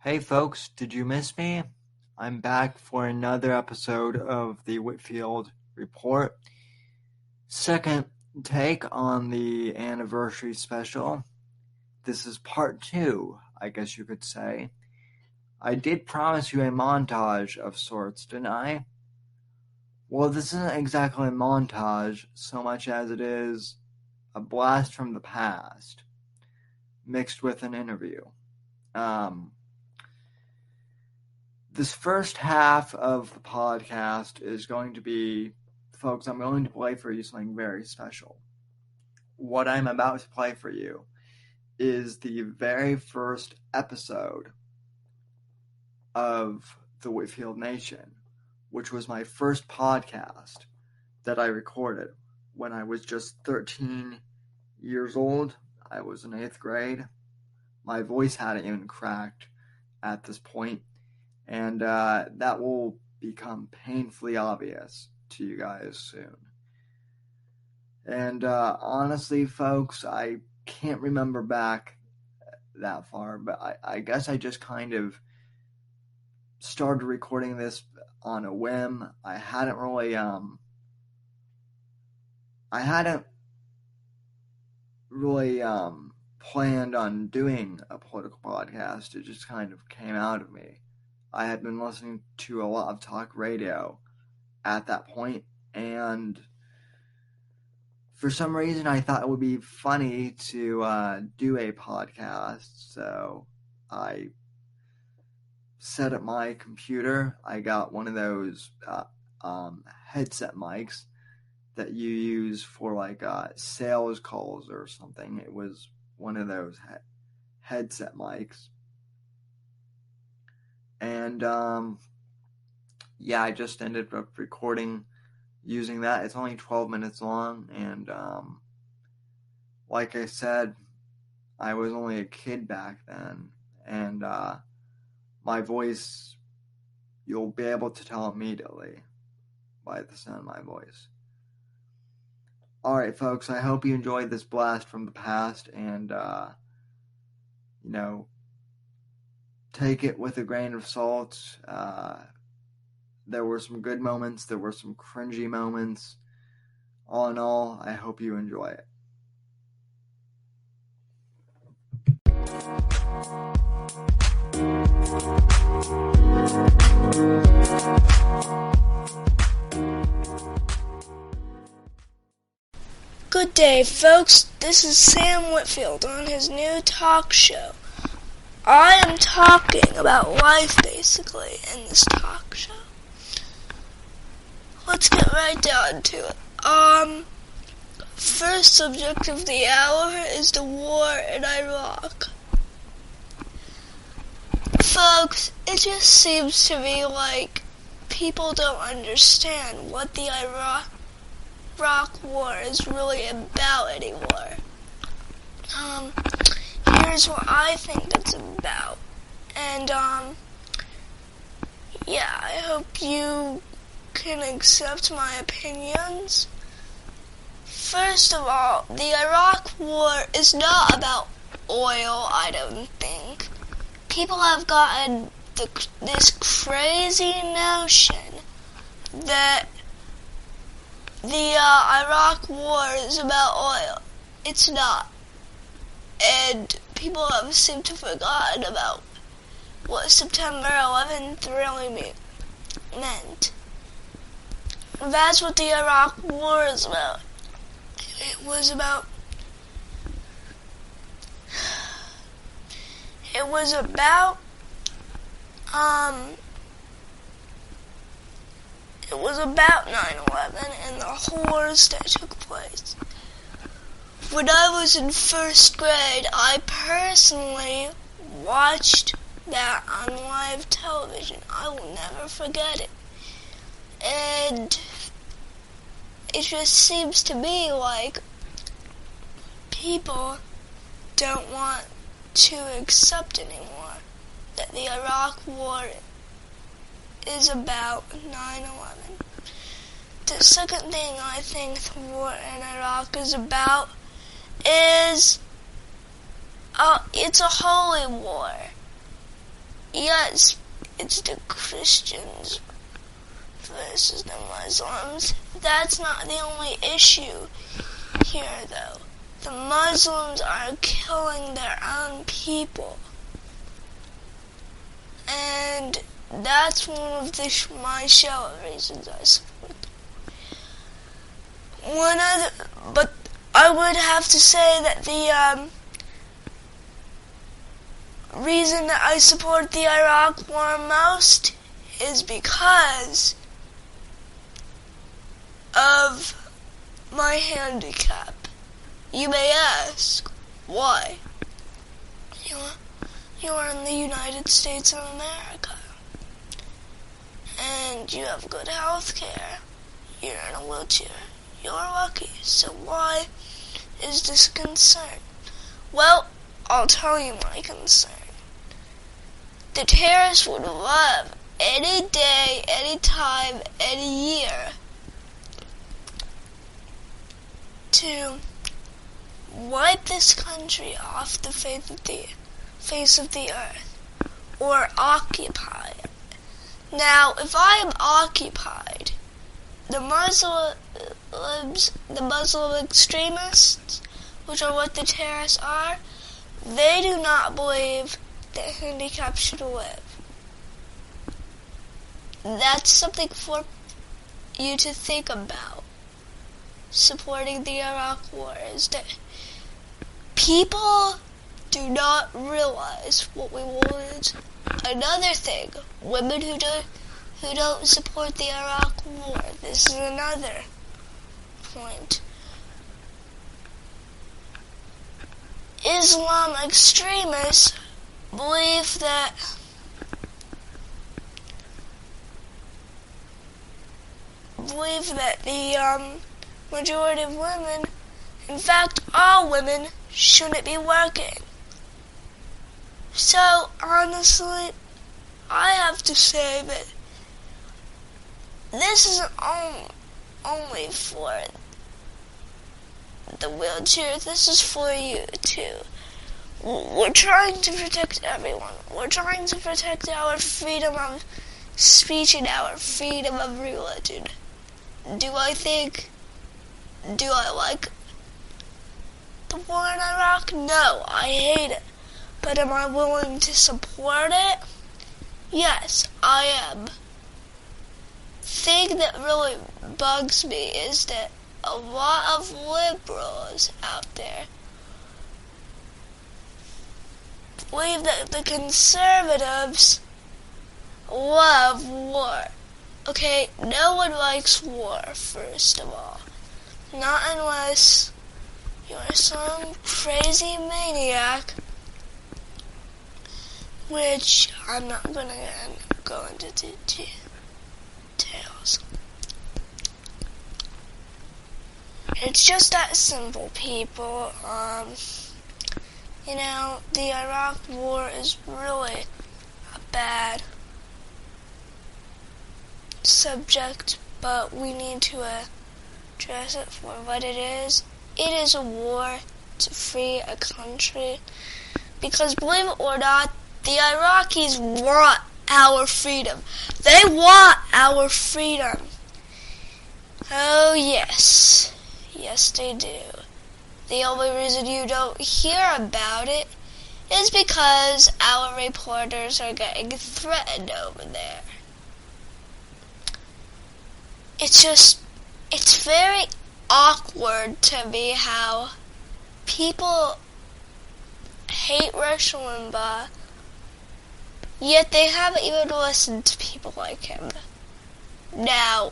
Hey folks, did you miss me? I'm back for another episode of the Whitfield Report. Second take on the anniversary special. This is part 2, I guess you could say. I did promise you a montage of sorts, didn't I? Well, this isn't exactly a montage so much as it is a blast from the past mixed with an interview. This first half of the podcast is going to be, folks, I'm going to play for you something very special. What I'm about to play for you is the very first episode of the Whitfield Nation, which was my first podcast that I recorded when I was just 13 years old. I was in 8th grade. My voice hadn't even cracked at this point. And that will become painfully obvious to you guys soon. And honestly, folks, I can't remember back that far, but I guess I just kind of started recording this on a whim. I hadn't really planned on doing a political podcast. It just kind of came out of me. I had been listening to a lot of talk radio at that point, and for some reason I thought it would be funny to do a podcast, so I set up my computer. I got one of those headset mics that you use for like sales calls or something. It was one of those headset mics. And I just ended up recording using that. It's only 12 minutes long, and like I said, I was only a kid back then, and my voice, you'll be able to tell immediately by the sound of my voice. Alright, folks, I hope you enjoyed this blast from the past, and take it with a grain of salt. There were some good moments, there were some cringy moments. All in all, I hope you enjoy it. Good day, folks. This is Sam Whitfield on his new talk show. I am talking about life, basically, in this talk show. Let's get right down to it. First subject of the hour is the war in Iraq. Folks, it just seems to me like people don't understand what the Iraq war is really about anymore. Here's what I think it's about. And, I hope you can accept my opinions. First of all, the Iraq war is not about oil, I don't think. People have gotten this crazy notion that the Iraq war is about oil. It's not. And people have seemed to have forgotten about what September 11th really meant. That's what the Iraq war is about. It was about It was about 9/11 and the horrors that took place. When I was in first grade, I personally watched that on live television. I will never forget it. And it just seems to me like people don't want to accept anymore that the Iraq war is about 9/11. The second thing I think the war in Iraq is about is it's a holy war. yes, it's the Christians versus the Muslims. That's not the only issue here, though. The Muslims are killing their own people. And that's one of my shallow reasons I support them. But I would have to say that the reason that I support the Iraq War most is because of my handicap. You may ask, why? You are in the United States of America, and you have good health care. You're in a wheelchair. You're lucky. So why is this a concern? Well, I'll tell you my concern. The terrorists would love any day, any time, any year to wipe this country off the face of the earth, or occupy it. Now, if I am occupied, the Muslim extremists, which are what the terrorists are, they do not believe that handicaps should live. That's something for you to think about. Supporting the Iraq War is that people do not realize what we want. Another thing, women who don't support the Iraq War. This is another point. Islam extremists believe that the majority of women, in fact all women, shouldn't be working. So honestly, I have to say that this isn't only for the wheelchair, this is for you too. We're trying to protect everyone. We're trying to protect our freedom of speech and our freedom of religion. Do I like the war in Iraq? No, I hate it. But am I willing to support it? Yes, I am. The thing that really bugs me is that a lot of liberals out there believe that the conservatives love war. Okay, no one likes war, first of all. Not unless you're some crazy maniac, which I'm not going to go into details. It's just that simple, people. The Iraq War is really a bad subject, but we need to address it for what it is. It is a war to free a country, because believe it or not, the Iraqis want our freedom. They want our freedom. Oh yes. Yes, they do. The only reason you don't hear about it is because our reporters are getting threatened over there. It's very awkward to me how people hate Rush Limbaugh, yet they haven't even listened to people like him. Now,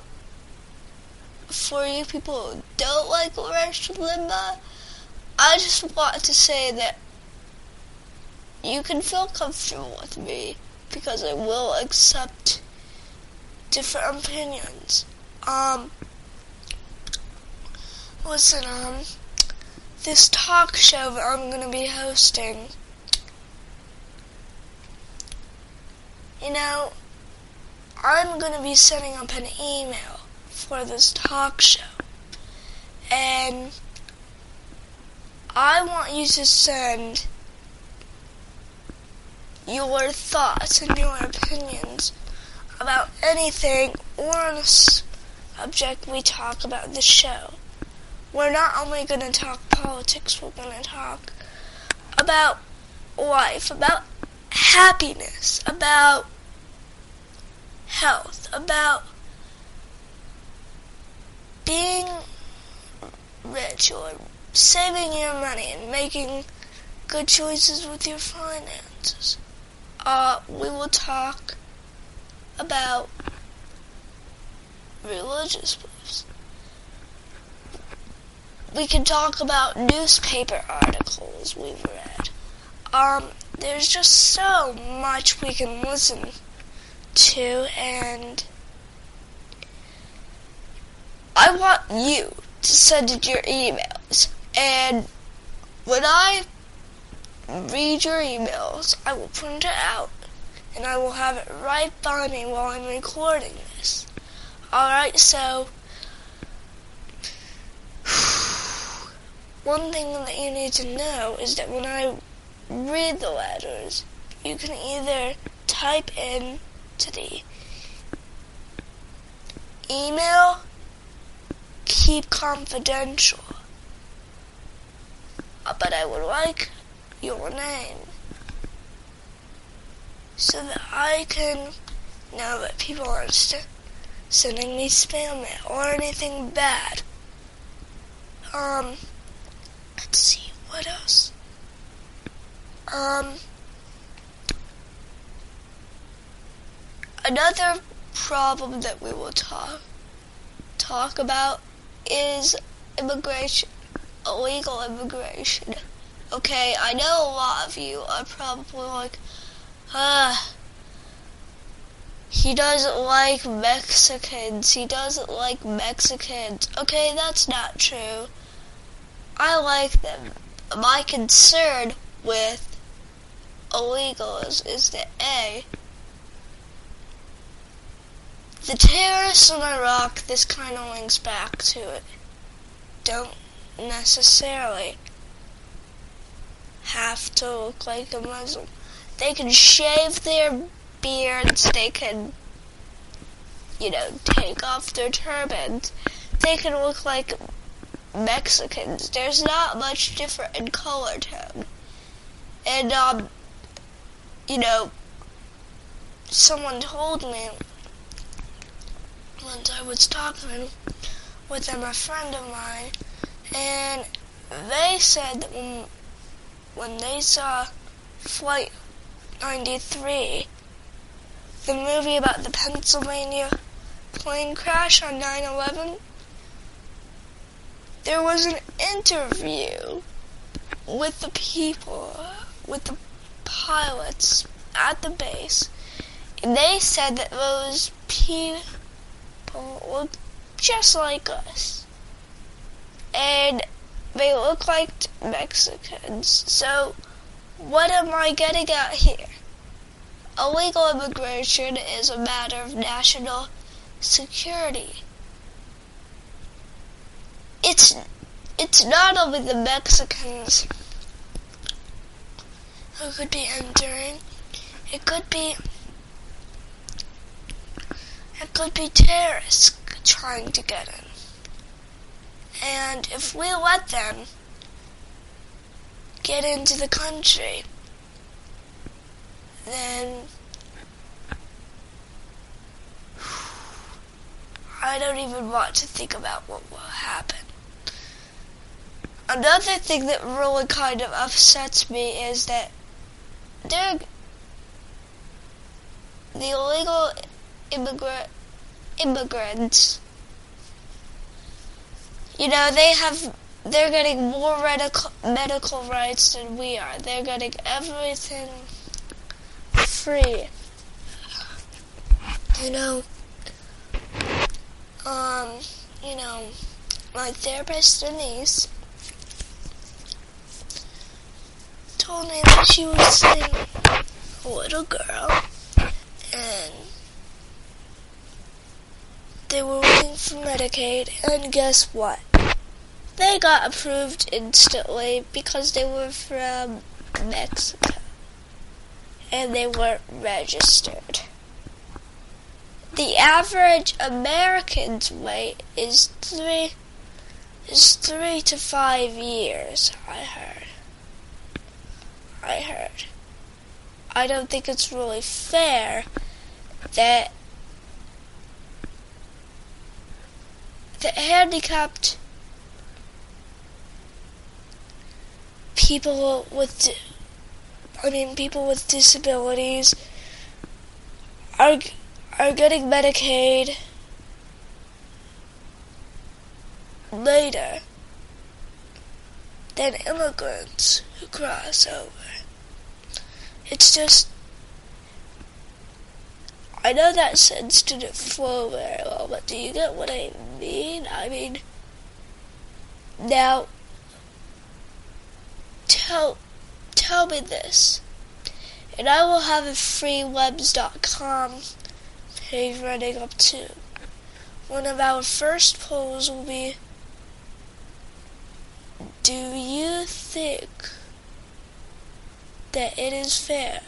for you people who don't like Rush Limbaugh, I just want to say that you can feel comfortable with me because I will accept different opinions. Listen, this talk show that I'm going to be hosting, I'm going to be setting up an email for this talk show, and I want you to send your thoughts and your opinions about anything or on a subject we talk about in the show. We're not only going to talk politics, we're going to talk about life, about happiness, about health, about being rich or saving your money and making good choices with your finances. We will talk about religious beliefs. We can talk about newspaper articles we've read. There's just so much we can listen to, and I want you to send in your emails, and when I read your emails, I will print it out, and I will have it right by me while I'm recording this. Alright, so one thing that you need to know is that when I read the letters, you can either type in to the email, keep confidential, but I would like your name so that I can know that people aren't sending me spam mail or anything bad. Let's see, what else? Another problem that we will talk about is immigration, illegal immigration. Okay, I know a lot of you are probably like, he doesn't like Mexicans. He doesn't like Mexicans. Okay, that's not true. I like them. My concern with illegals is that the terrorists in Iraq, this kind of links back to it, don't necessarily have to look like a Muslim. They can shave their beards, they can, take off their turbans. They can look like Mexicans. There's not much different in color tone. And, someone told me once I was talking with a friend of mine, and they said that when they saw Flight 93, the movie about the Pennsylvania plane crash on 9/11, there was an interview with the people, with the pilots at the base, and they said that those people looked just like us, and they look like Mexicans. So what am I getting at here? Illegal immigration is a matter of national security. It's not only the Mexicans who could be entering. It could be terrorists trying to get in. And if we let them get into the country, then I don't even want to think about what will happen. Another thing that really kind of upsets me is that the illegal immigrants, they're getting more medical rights than we are. They're getting everything free. My therapist Denise told me that she was seeing a little girl, and they were waiting for Medicaid, and guess what? They got approved instantly because they were from Mexico. and they weren't registered. The average American's wait is 3 to 5 years, I heard. I don't think it's really fair that the handicapped people with disabilities are getting Medicaid later than immigrants who cross over. It's just, I know that sentence didn't flow very well, but do you get what I mean? I mean, now, tell me this, and I will have a free webs.com page running up too. One of our first polls will be, do you think that it is fair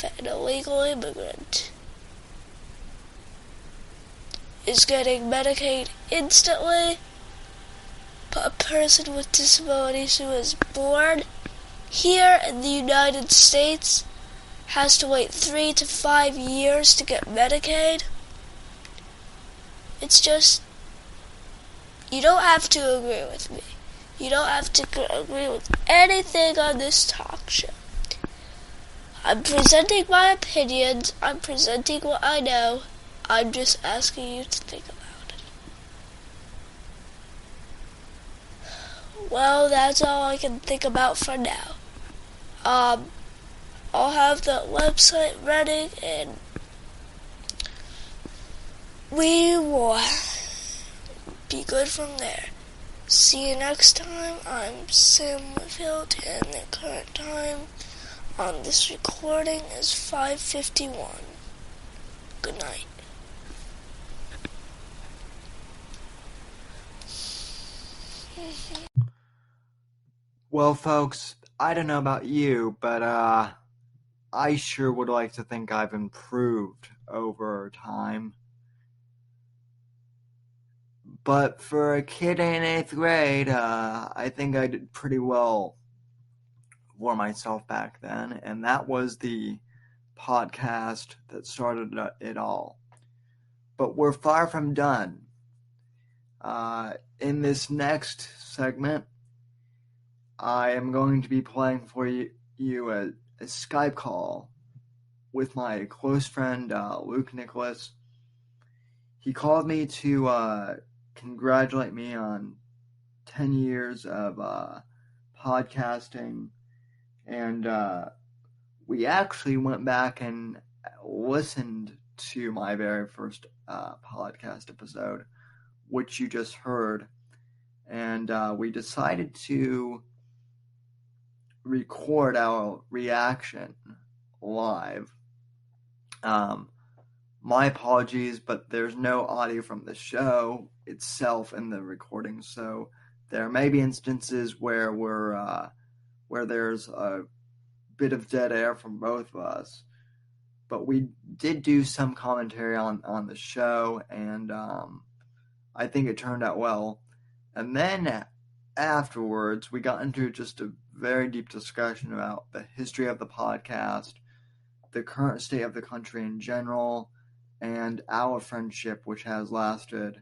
that an illegal immigrant is getting Medicaid instantly, but a person with disabilities who is born here in the United States has to wait 3 to 5 years to get Medicaid? It's just, you don't have to agree with me. You don't have to agree with anything on this talk show. I'm presenting my opinions. I'm presenting what I know. I'm just asking you to think about it. Well, that's all I can think about for now. I'll have the website ready and we will be good from there. See you next time. I'm Sam Whitfield, and the current time on this recording is 5:51. Good night. Well, folks, I don't know about you, but I sure would like to think I've improved over time. But for a kid in 8th grade, I think I did pretty well for myself back then, and that was the podcast that started it all. But we're far from done. In this next segment, I am going to be playing for you a Skype call with my close friend Luke Nickless. He called me to congratulate me on 10 years of podcasting, and we actually went back and listened to my very first podcast episode, which you just heard, and we decided to record our reaction live. My apologies, but there's no audio from the show itself in the recording, so there may be instances where where there's a bit of dead air from both of us. But we did do some commentary on the show, and I think it turned out well. And then afterwards, we got into just a very deep discussion about the history of the podcast, the current state of the country in general, and our friendship, which has lasted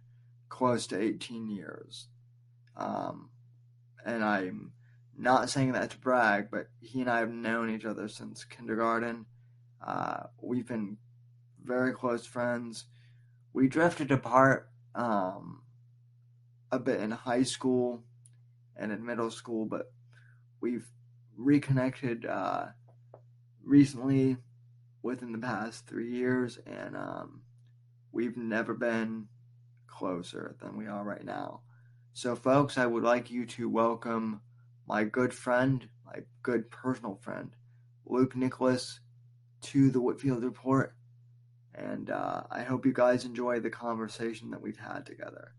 close to 18 years. And I'm not saying that to brag, but he and I have known each other since kindergarten. We've been very close friends. We drifted apart a bit in high school and in middle school, but we've reconnected recently within the past 3 years, and we've never been closer than we are right now. So, folks, I would like you to welcome my good friend, my good personal friend, Luke Nickless, to the Whitfield Report, and I hope you guys enjoy the conversation that we've had together.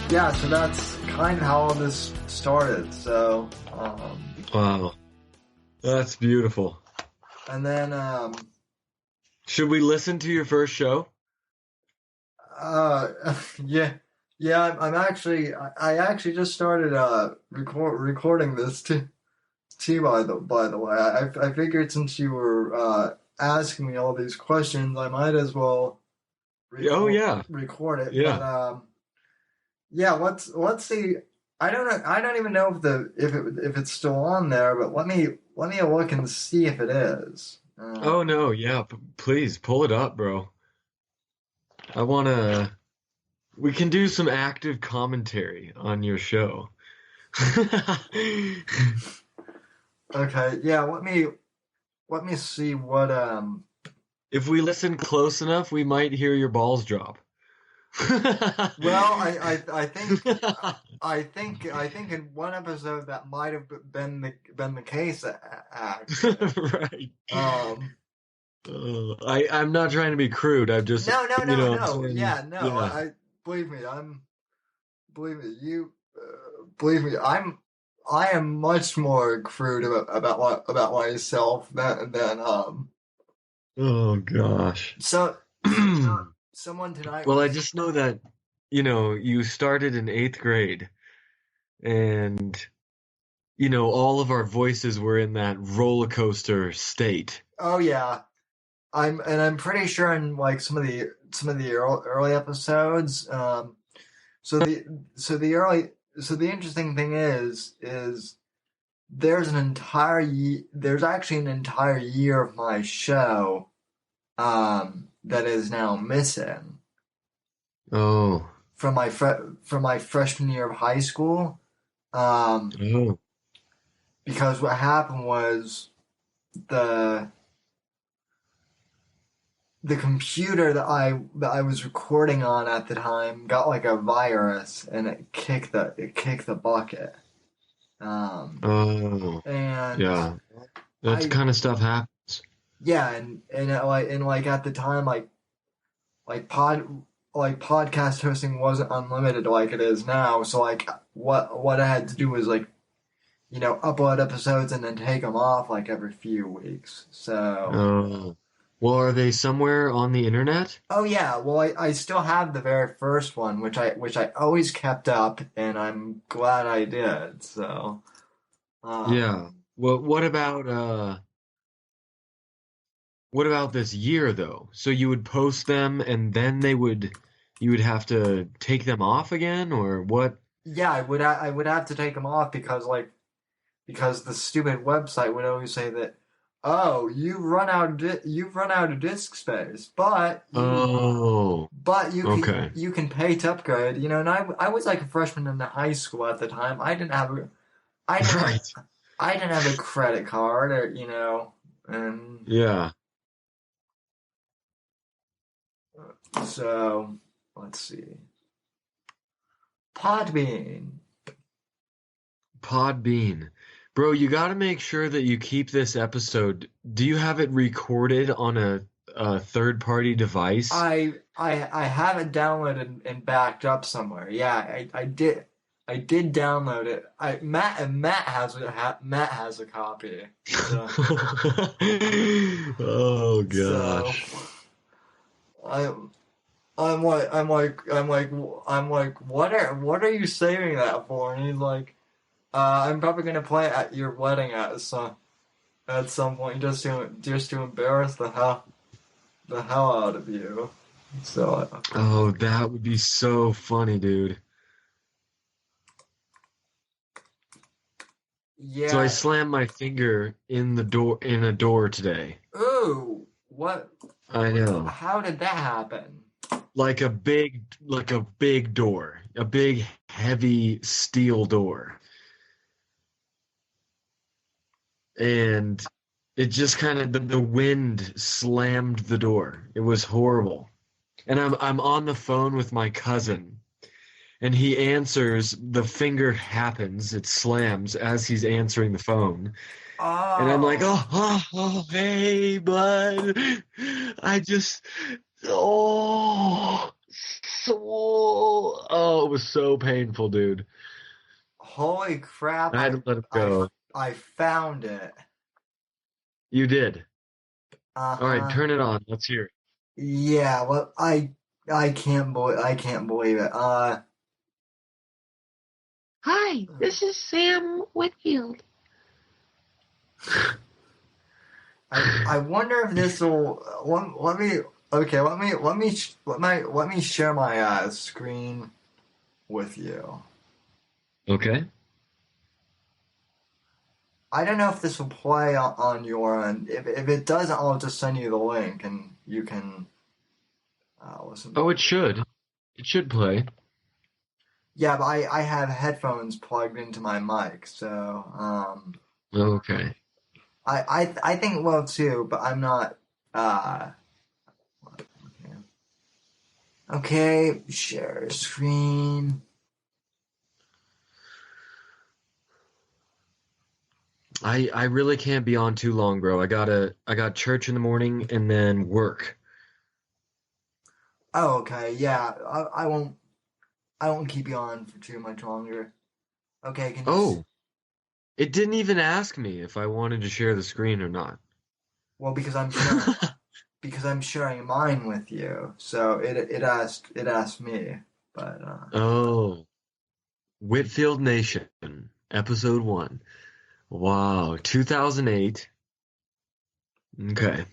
yeah, so that's kind of how all this started. So, Wow, that's beautiful. and then, Should we listen to your first show? yeah, yeah, I'm actually, I actually just started, recording this too, by the way. I figured since you were, asking me all these questions, I might as well Oh yeah, record it. But, yeah. yeah, let's see. I don't even know if it's still on there, but let me look and see if it is. Oh no, yeah. Please pull it up, bro. I wanna. We can do some active commentary on your show. Okay, yeah, let me see what If we listen close enough, we might hear your balls drop. well, I think in one episode that might have been the case actually. Right. Um I'm not trying to be crude. I'm just, I'm no. saying, Yeah, no. yeah. I believe me, believe me, believe me, I am much more crude about myself than Oh gosh. so someone tonight Well, I was just know that, you started in eighth grade and, all of our voices were in that roller coaster state. oh yeah. I'm pretty sure in like some of the early episodes. So the so the early so the interesting thing is there's actually an entire year of my show that is now missing Oh, from my freshman year of high school. Um, oh, because what happened was the the computer that I was recording on at the time got like a virus and it kicked the bucket. Um, oh, and yeah. That I kind of stuff happens. yeah, and like at the time like podcast hosting wasn't unlimited like it is now. So like what I had to do was like upload episodes and then take them off like every few weeks. So. Oh, well, are they somewhere on the internet? Oh yeah, well I still have the very first one, which I always kept up, and I'm glad I did. So, Yeah. um, Well, what about this year though? So you would post them and then you would have to take them off again, or what? yeah, I would have to take them off because the stupid website would always say that oh you've run out of disk space, Oh, but okay. you can pay to upgrade. And I was like a freshman in the high school at the time. I didn't have Right. I didn't have a credit card or and. Yeah. So let's see. Podbean. Podbean. Bro, you got to make sure that you keep this episode. Do you have it recorded on a third-party device? I have it downloaded and backed up somewhere. Yeah, I did download it. Matt has a copy. So, Oh so gosh. I I'm like what are you saving that for? And he's like, I'm probably gonna play it at your wedding at some point just to embarrass the hell out of you. So Oh, that would be so funny, dude. So I yeah. slammed my finger in a door today. Ooh, what? I know. How did that happen? Like a big door, a big heavy steel door. And it just kind of the wind slammed the door. It was horrible. And I'm on the phone with my cousin and he answers, the finger happens, it slams as he's answering the phone. And I'm like, Oh, oh, hey, bud. I just, oh, so, oh, Oh, it was so painful, dude. Holy crap! I had to let it go. I found it. You did. All right, Uh-huh. turn it on. Let's hear it. Yeah. Well, I can't believe it. Hi, this is Sam Whitfield. I wonder if this will let me okay let me share my screen with you. Okay. I don't know if this will play on your end. If it doesn't, I'll just send you the link and you can listen. Oh, it should. It should play. Yeah, but I have headphones plugged into my mic, so Okay. I think it will too, but I'm not. Uh, okay, share screen. I really can't be on too long, bro. I got church in the morning and then work. Oh, okay, yeah. I won't keep you on for too much longer. Okay, can you? Oh, it didn't even ask me if I wanted to share the screen or not. Well, because I'm sharing mine with you, so it asked me, but Oh, Whitfield Nation, episode 1. Wow, 2008. Okay.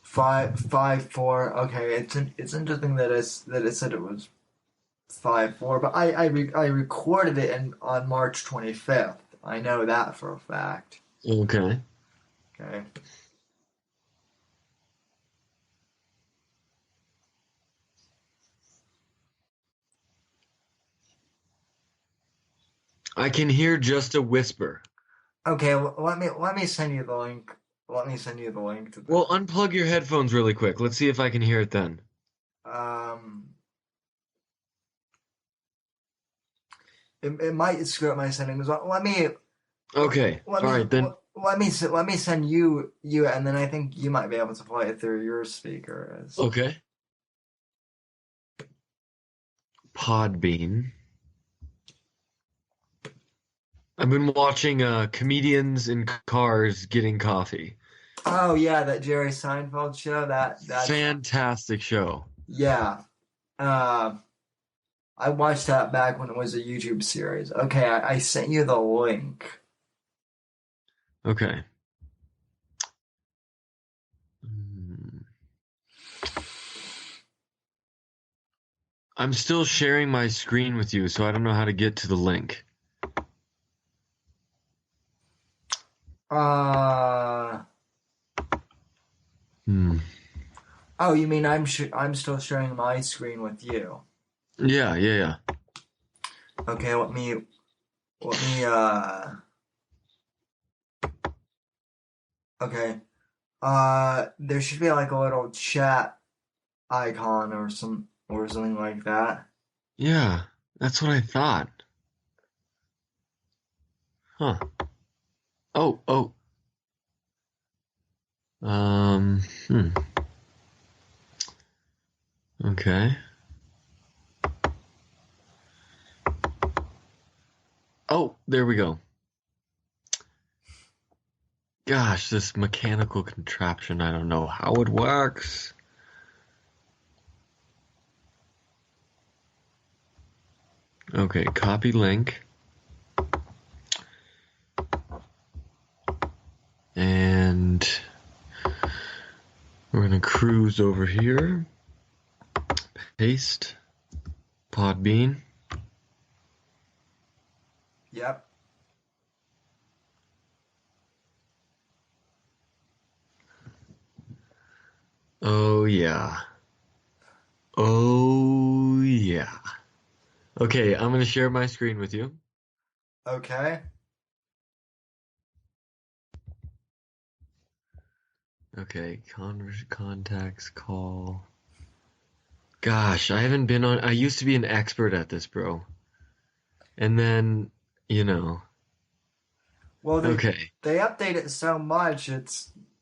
554. Okay, it's interesting that it said it was 5-4, but I recorded it on March 25th. I know that for a fact. Okay. Okay. I can hear just a whisper. Okay, let me send you the link. Let me send you the link to Well, the unplug your headphones really quick. Let's see if I can hear it then. um. It might screw up my settings. Okay. All right, then. Let me send you, and then I think you might be able to play it through your speakers. Okay. Podbean. I've been watching comedians in cars getting coffee. Oh yeah, that Jerry Seinfeld show. That's Fantastic show. yeah. Uh, I watched that back when it was a YouTube series. Okay, I sent you the link. Okay. Hmm. I'm still sharing my screen with you, so I don't know how to get to the link. Uh Hmm. oh, you mean I'm still sharing my screen with you? Yeah. Okay, let me okay. There should be like a little chat icon or something like that. Yeah, that's what I thought. Huh. Oh. Hmm. Okay. Oh, there we go. Gosh, this mechanical contraption, I don't know how it works. Okay, copy link. And we're gonna cruise over here. Paste. Podbean. Yep. Oh yeah. Oh yeah. Okay, I'm gonna share my screen with you. Okay. Okay, contacts, call. Gosh, I haven't been on. I used to be an expert at this, bro. And then, you know. Well, Okay. they update it so much.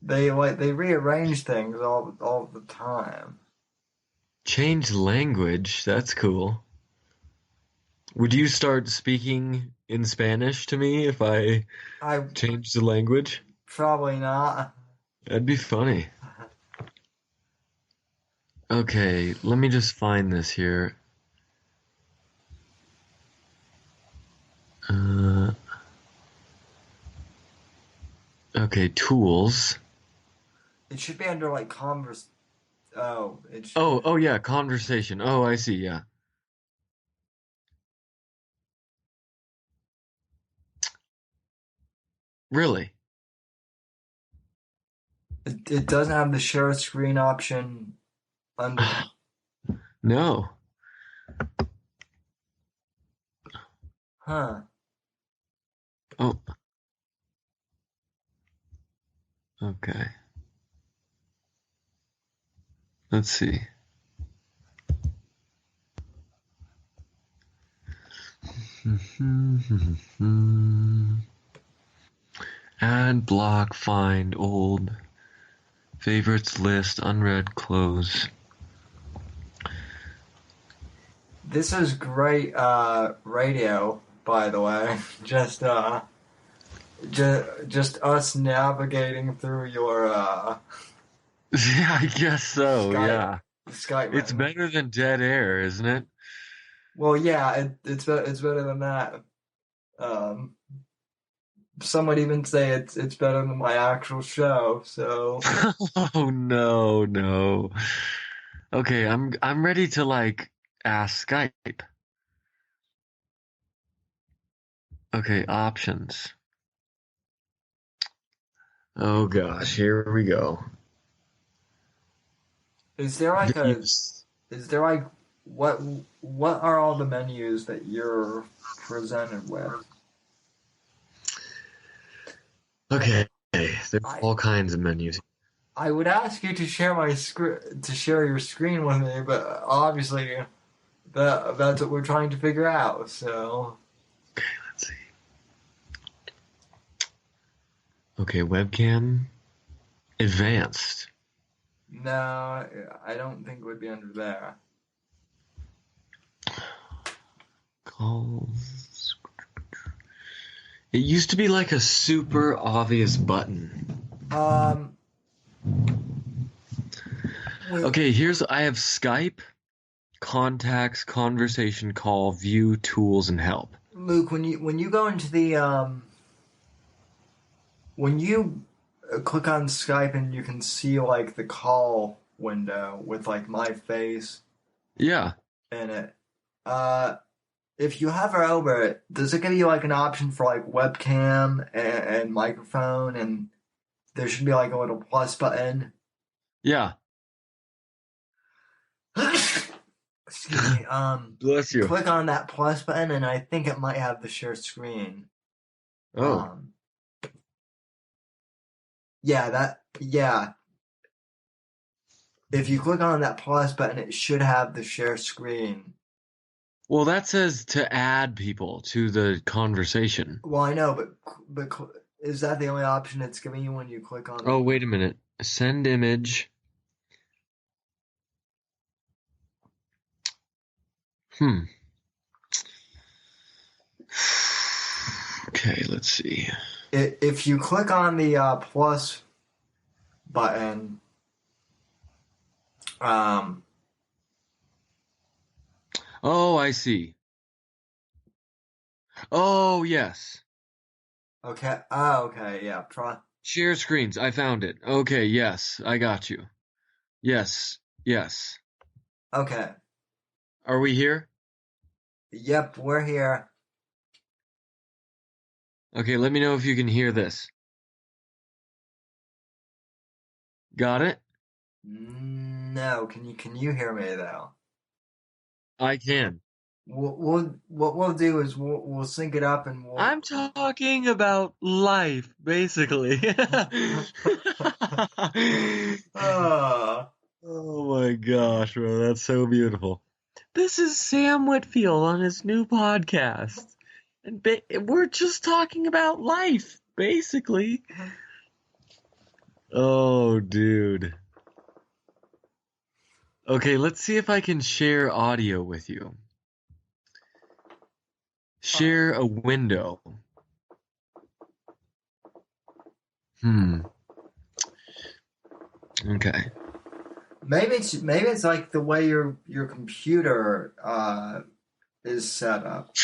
They rearrange things all the time. Change language. That's cool. Would you start speaking in Spanish to me if I I changed the language? probably not. That'd be funny. Okay, let me just find this here. Uh, okay, tools. It should be under like converse. Oh, it should Oh, be. oh yeah, conversation. Oh, I see, yeah. Really? It doesn't have the share screen option under. No. Huh. Oh, okay. Let's see. Add, block, find, old, favorites list, unread, close. This is great radio, by the way. Just us navigating through your Yeah, I guess so, Skype yeah. Skype It's ring. better than dead air, isn't it? Well, yeah, it's better than that. Um, some would even say it's better than my actual show. So Oh no, no. Okay, I'm ready to like ask Skype. Okay, options. Oh gosh, here we go. is there like a Venues. is there like what what are all the menus that you're presented with? Okay, there's I all kinds of menus. I would ask you to share to share your screen with me, but obviously that's what we're trying to figure out. So Let's see. Okay, webcam. Advanced. no, I don't think it would be under there. Calls. It used to be like a super obvious button. Um, Okay, I have Skype, contacts, conversation, call, view, tools, and help. Luke, when you go into the when you click on Skype and you can see like the call window with like my face Yeah, in it. Uh, if you hover over it, does it give you like an option for like webcam and microphone, and there should be like a little plus button? yeah. Excuse me. Bless you. Click on that plus button, and I think it might have the share screen. Oh, Um, yeah. If you click on that plus button, it should have the share screen. well, that says to add people to the conversation. Well, I know, but is that the only option it's giving you when you click on Oh, the? wait a minute. Send image. Hmm. Okay, let's see. If you click on the plus button, um, Oh, I see. Oh, yes. okay, okay, yeah, try. Share screens. I found it. Okay, yes, I got you. Yes, yes. Okay, Are we here? yep, we're here. Okay, let me know if you can hear this. Got it? No, can you hear me though? I can. What we'll do is we'll sync it up and I'm talking about life, basically. uh, Oh my gosh, bro, that's so beautiful. This is Sam Whitfield on his new podcast. And we're just talking about life, basically. Oh, dude. Okay, let's see if I can share audio with you. Share a window. Okay. Maybe it's like the way your computer is set up.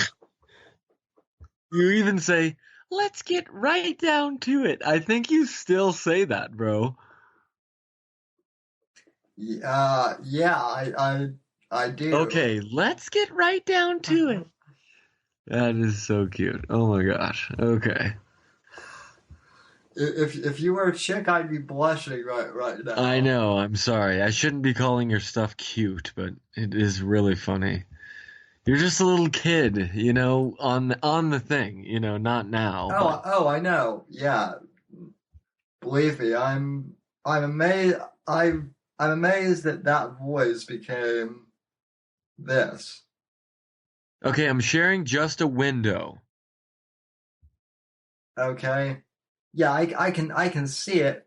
You even say, let's get right down to it. I think you still say that, bro. Yeah, I do. Okay, let's get right down to it. That is so cute. Oh my gosh. Okay. If you were a chick, I'd be blushing right I now. know, I'm sorry. I shouldn't be calling your stuff cute, but it is really funny. You're just a little kid, on the thing, not now, but Oh, I know. Yeah, believe me, I'm amazed. I'm amazed that that voice became this. okay, I'm sharing just a window. Okay. Yeah, I can see it.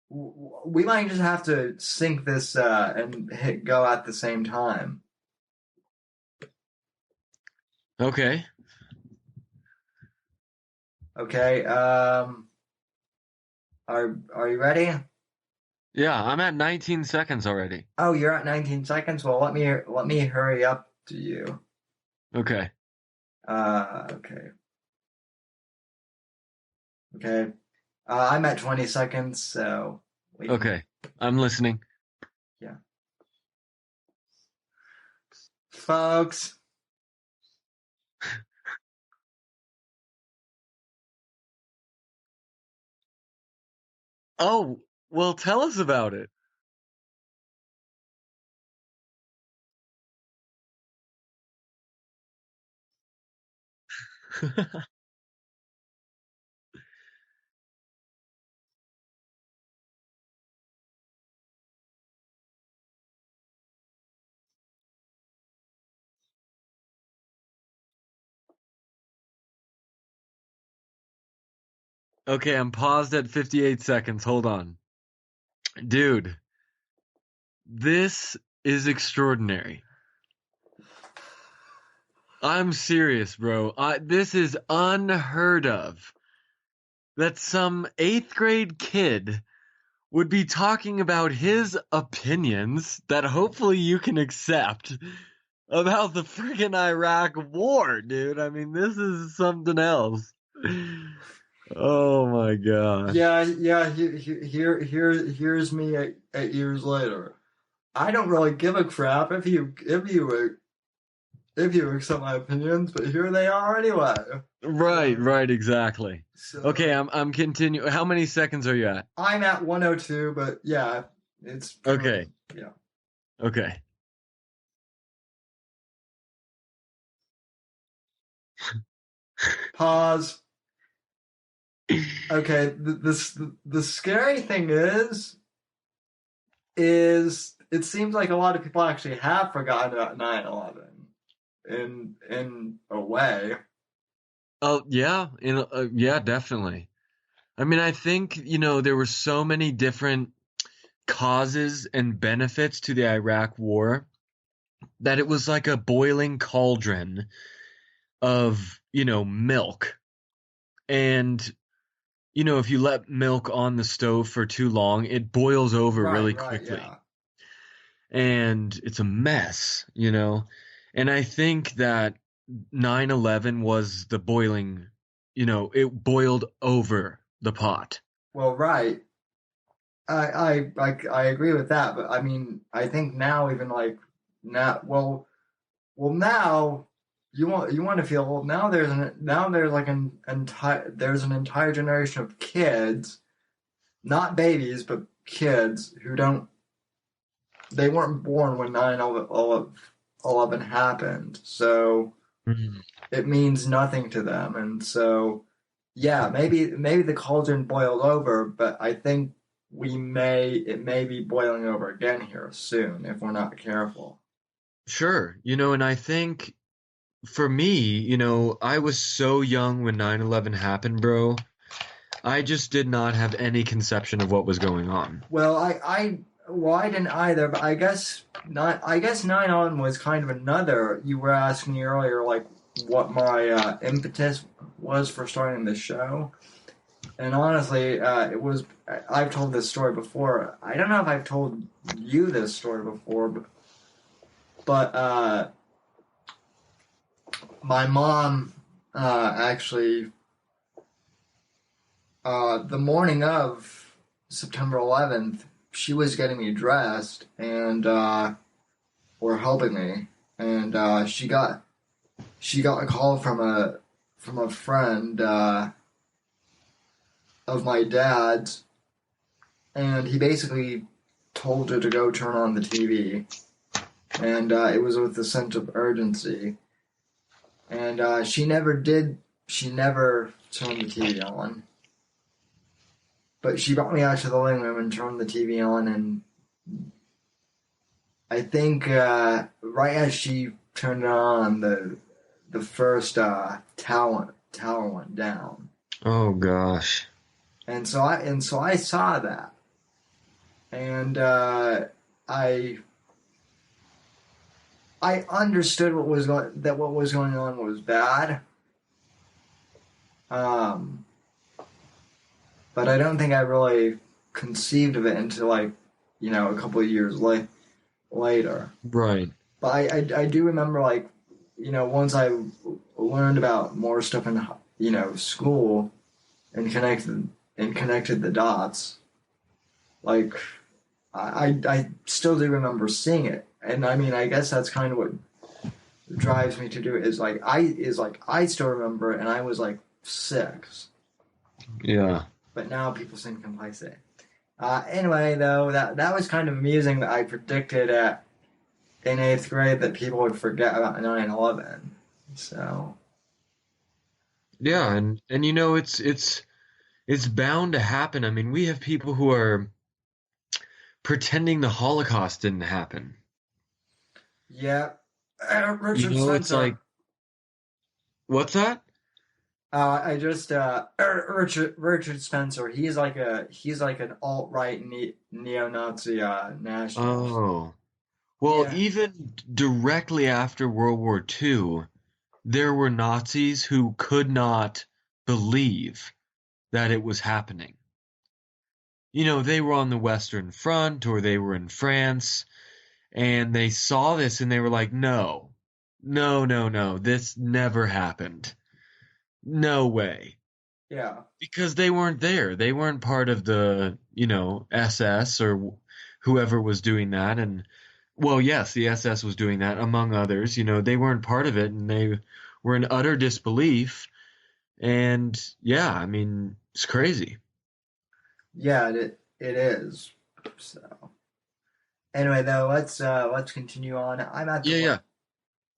We might just have to sync this and hit go at the same time. Okay. Okay. Are you ready? Yeah, I'm at 19 seconds already. Oh, you're at 19 seconds. Well, let me hurry up to you. Okay. Okay. Okay. I'm at 20 seconds, so we can. Okay. I'm listening. Yeah, folks. Oh, well, tell us about it. Okay, I'm paused at 58 seconds. Hold on. Dude, this is extraordinary. I'm serious, bro. This is unheard of. That some eighth grade kid would be talking about his opinions that hopefully you can accept about the freaking Iraq war, dude. I mean, this is something else. Oh my gosh. Yeah. Here's me 8 years later. I don't really give a crap if you accept my opinions, but here they are anyway. Right, exactly. So Okay, I'm continuing. How many seconds are you at? I'm at 102, but yeah, it's Okay, yeah. okay. Pause. Okay, the scary thing is it seems like a lot of people actually have forgotten about 9/11 in a way. Oh yeah, yeah, definitely. I mean, I think, there were so many different causes and benefits to the Iraq war that it was like a boiling cauldron of, milk. And, if you let milk on the stove for too long, it boils over really Right, quickly. yeah. And it's a mess. And I think that 9/11 was the boiling, it boiled over the pot. Well, right. I agree with that, but I mean, I think now even like now, now you want to feel well. Now there's like an entire generation of kids, not babies, but kids who don't they weren't born when 9/11 happened, so Mhm. it means nothing to them, and so yeah, maybe the cauldron boiled over, but I think it may be boiling over again here soon if we're not careful. Sure. And I think for me, I was so young when 9/11 happened, bro. I just did not have any conception of what was going on. Well, I Well, I didn't either, but I guess not. I guess 9/11 was kind of another. You were asking me earlier, like what my impetus was for starting the show, and honestly, it was. I've told this story before. I don't know if I've told you this story before, but my mom actually the morning of September 11th, she was getting me dressed and or helping me, and she got a call from a friend of my dad's, and he basically told her to go turn on the TV, and it was with a sense of urgency, and she never did. She never turned the TV on. But she brought me out to the living room and turned the TV on, and I think right as she turned it on, the first tower went down, Oh gosh. and so I saw that, and I I understood what was going on was bad, um, but I don't think I really conceived of it until like a couple of years later. Right. But I do remember like once I learned about more stuff in school and connected the dots. Like I still do remember seeing it, and I mean I guess that's kind of what drives me to do it is like I still remember it, and I was like 6, Yeah. but now people seem complacent. Anyway, though that was kind of amusing that I predicted in 8th grade that people would forget about 9/11. So Yeah, and it's bound to happen. I mean, we have people who are pretending the Holocaust didn't happen. yeah, You Richard know, it's like, Spencer. what's that? I just Richard Spencer. He's like an alt right neo-Nazi nationalist. Oh. Well, Yeah, even directly after World War II, there were Nazis who could not believe that it was happening. They were on the Western Front or they were in France and they saw this and they were like, no, no, no, no, this never happened. No way. yeah, Because they weren't there. They weren't part of the, SS or whoever was doing that. And, well, yes, the SS was doing that, among others. They weren't part of it and they were in utter disbelief. And, yeah, I mean, it's crazy. yeah. It is. So anyway, though, let's continue on. Yeah, yeah.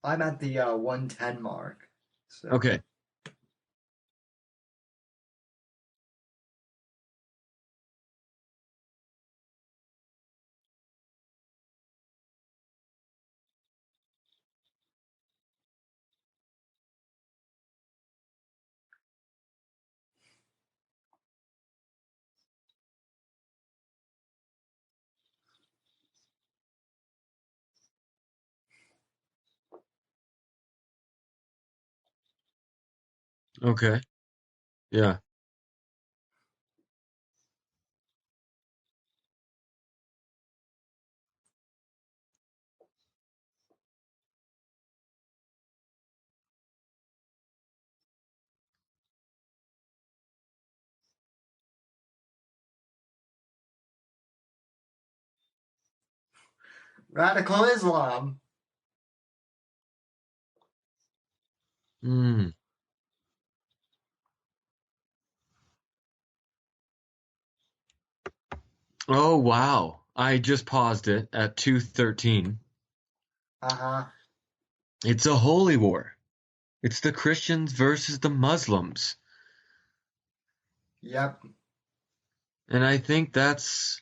I'm at the 110 mark. So Okay. Okay. Yeah. radical Islam. Mm. Oh, wow. I just paused it at 2:13. Uh huh. It's a holy war. It's the Christians versus the Muslims. Yep. And I think that's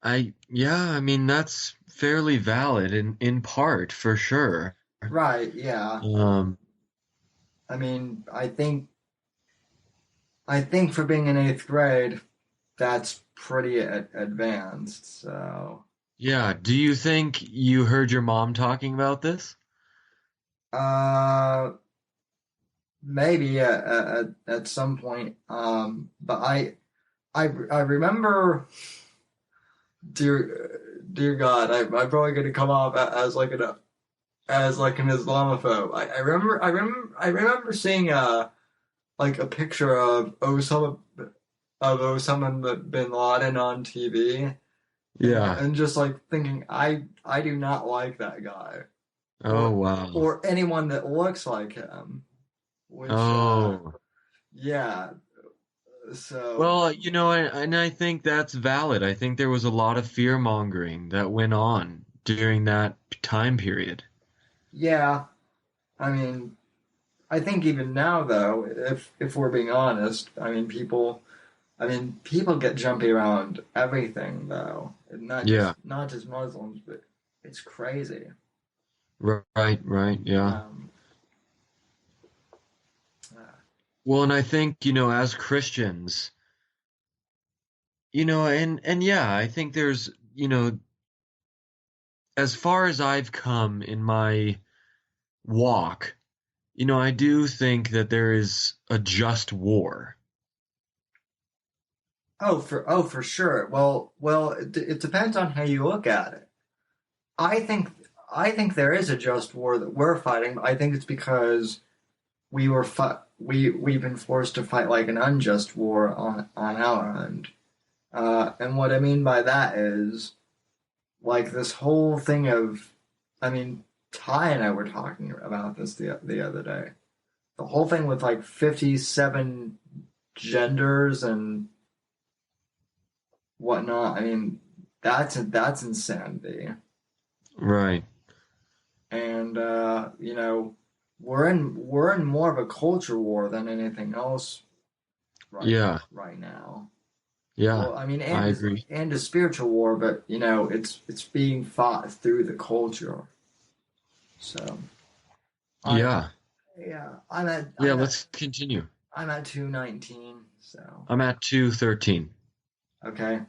I mean that's fairly valid in part for sure. Right. Yeah. Um I mean, I think for being in 8th grade, that's pretty advanced. So, Yeah. Do you think you heard your mom talking about this? uh, maybe at some point. But I remember, dear God, I'm probably going to come off as like an Islamophobe. I remember seeing like a picture of Osama bin Laden on TV, Yeah. and just like thinking, I do not like that guy, Oh, or wow. anyone that looks like him. Which Oh. yeah, so Well, and I think that's valid. I think there was a lot of fear mongering that went on during that time period. yeah. I mean, I think even now though, if we're being honest, I mean, people get jumpy around everything though, and Yeah. not just Muslims, but it's crazy. Right, right. Yeah. Um, uh, Well, and I think, as Christians, and yeah, I think there's, as far as I've come in my walk, I do think that there is a just war. for sure. Well, it depends on how you look at it. I think I think there is a just war that we're fighting. I think it's because we've been forced to fight like an unjust war on our end. And what I mean by that is like this whole thing of, I mean, Ty and I were talking about this the other day. The whole thing with like 57 genders and whatnot. I mean, that's insanity. Right. And we're in more of a culture war than anything else Yeah. right now. Yeah. Well, I mean, I agree. and a spiritual war, but it's being fought through the culture. So I Yeah. yeah, Yeah, let's continue. I'm at 219. So I'm at 213. okay.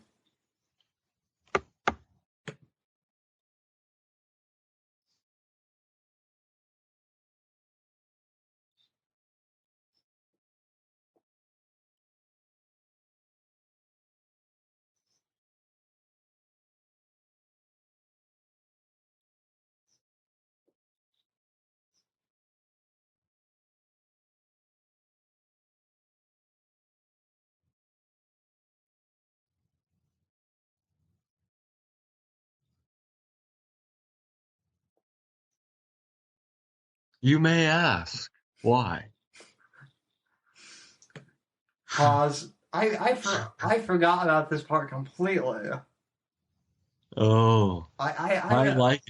You may ask, why? Pause. I forgot about this part completely. Oh, I I like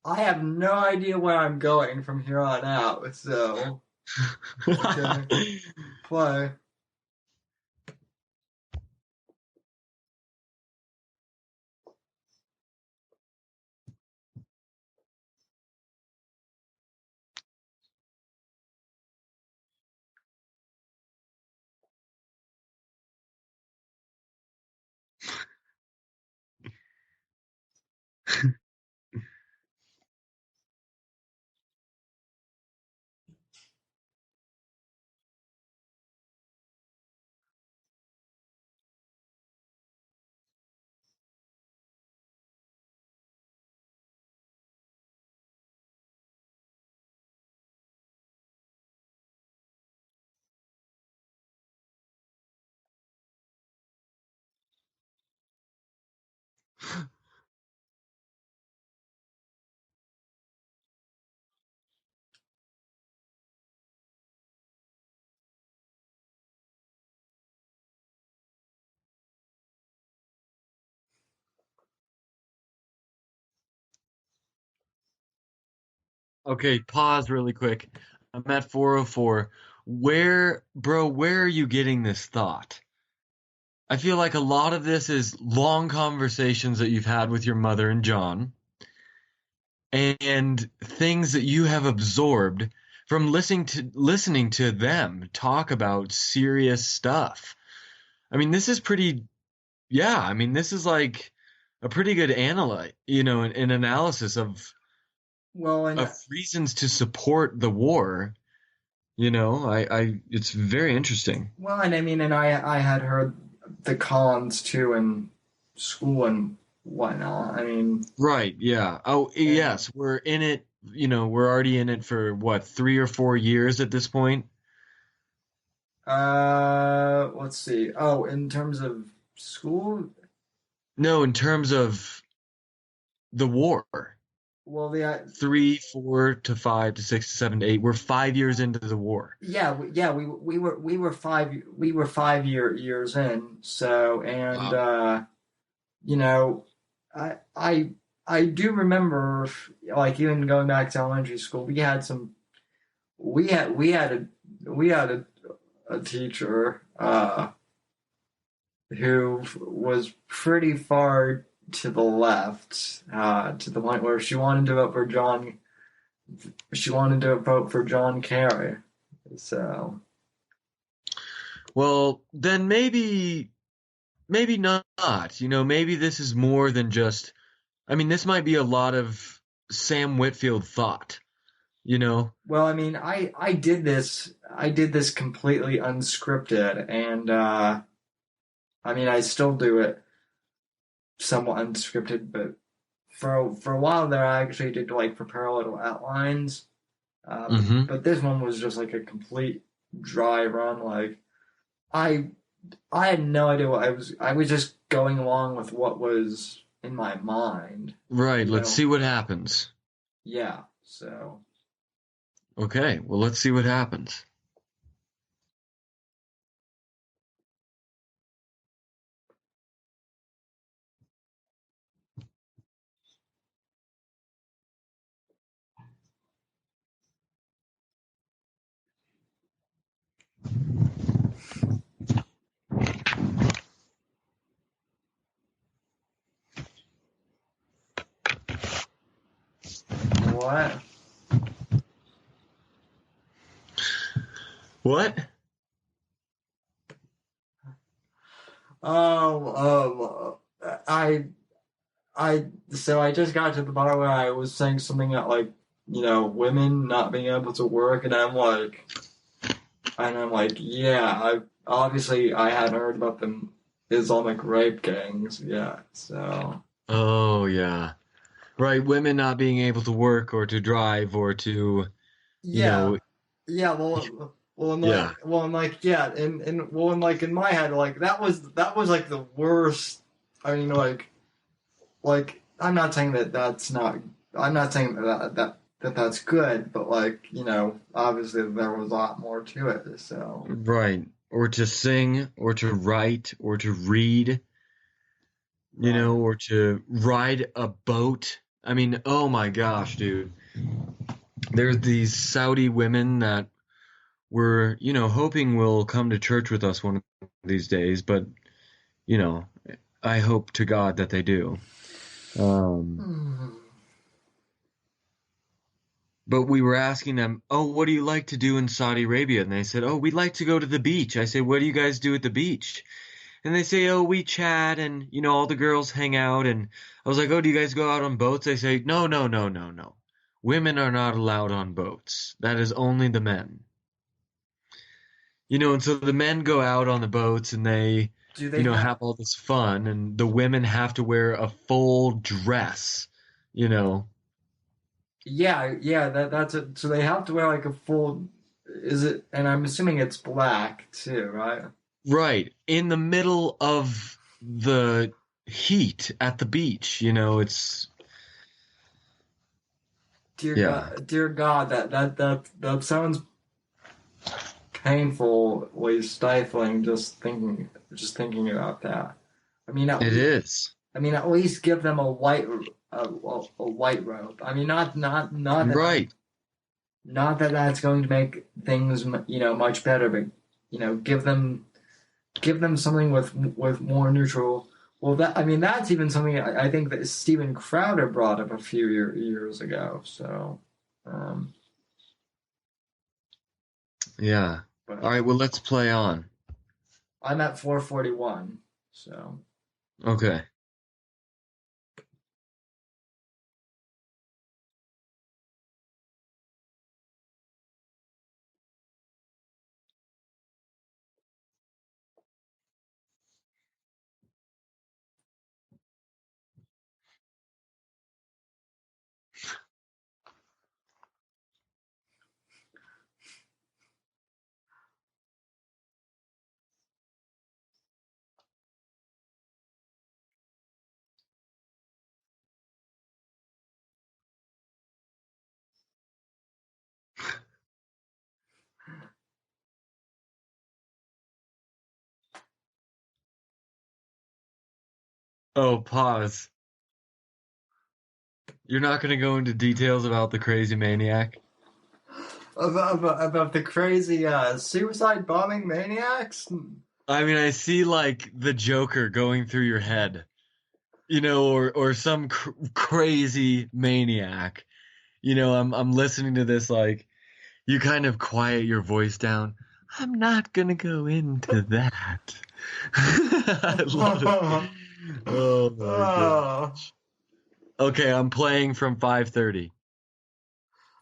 I have no idea where I'm going from here on out. So okay, it. play. Okay, pause really quick. I'm at 404. Where are you getting this thought? I feel like a lot of this is long conversations that you've had with your mother and John, and things that you have absorbed from listening to them talk about serious stuff. I mean, this is pretty. yeah, I mean, this is like a pretty good analyte, an analysis Well, of and reasons to support the war. It's very interesting. I mean, and I had heard the cons too in school and whatnot. I mean, Right, yeah. Oh, and yes, we're in it, we're already in it for what, 3 or 4 years at this point? let's see. Oh, in terms of school, No, in terms of the war. well, the 3, 4 to 5 to 6 to 7 to 8. We're 5 years into the war. yeah, we were 5 years in. So, and Wow. you know, I I I do remember, like, even going back to elementary school, we had a teacher who was pretty far to the left, to the point where she wanted to vote for John Kerry. So Well, then maybe not. Maybe this is more than just. I mean, this might be a lot of Sam Whitfield thought. You know. well, I mean, I did this completely unscripted, and I mean, I still do it somewhat unscripted, but for a while there, I actually did like prepare little outlines. Hmm. But this one was just like a complete dry run. Like, I I had no idea what I was just going along with what was in my mind, Right. you Let's know. see what happens. Yeah. So Okay. Well, let's see what happens. what? What? I so I just got to the part where I was saying something that, like, women not being able to work, and I'm like, yeah, I hadn't heard about them Islamic rape gangs yet, so Oh, yeah. Right. Women not being able to work or to drive or to, you yeah, know, yeah. yeah. Yeah, and like in my head, like that was like the worst. I mean, like I'm not saying that that's not. I'm not saying that's good, but, like, obviously there was a lot more to it. So Right. Or to sing or to write or to read, right, or to ride a boat. I mean, oh my gosh, dude. There's these Saudi women that we're, hoping will come to church with us one of these days, but, you know, I hope to God that they do. Um, hmm. but we were asking them, oh, what do you like to do in Saudi Arabia? And they said, oh, we like to go to the beach. I say, what do you guys do at the beach? And they say, oh, we chat and, all the girls hang out. And I was like, oh, do you guys go out on boats? They say, no, no, no, no, no. Women are not allowed on boats. That is only the men. And so the men go out on the boats and they, Do they have? have all this fun and the women have to wear a full dress, you know. Yeah, yeah. That's it. So they have to wear like a full. Is it? And I'm assuming it's black too, right? Right. In the middle of the heat at the beach, yeah. Dear God, that sounds painfully stifling. Just thinking about that. I mean, It is. at least give them a white robe. I mean, Right. not that that's going to make things much better, but give them something with more neutral. Well, that I mean, that's even something I think that Steven Crowder brought up a few years ago. So, um, Yeah. All but right, well, let's play on. I'm at 441. So. Okay. Oh, pause. You're not going to go into details about the crazy maniac? About the crazy suicide bombing maniacs? I mean, I see like the Joker going through your head, or some crazy maniac. I'm listening to this like you kind of quiet your voice down. I'm not gonna go into that. I love it. Oh my god. Oh, Okay, I'm playing from 5:30.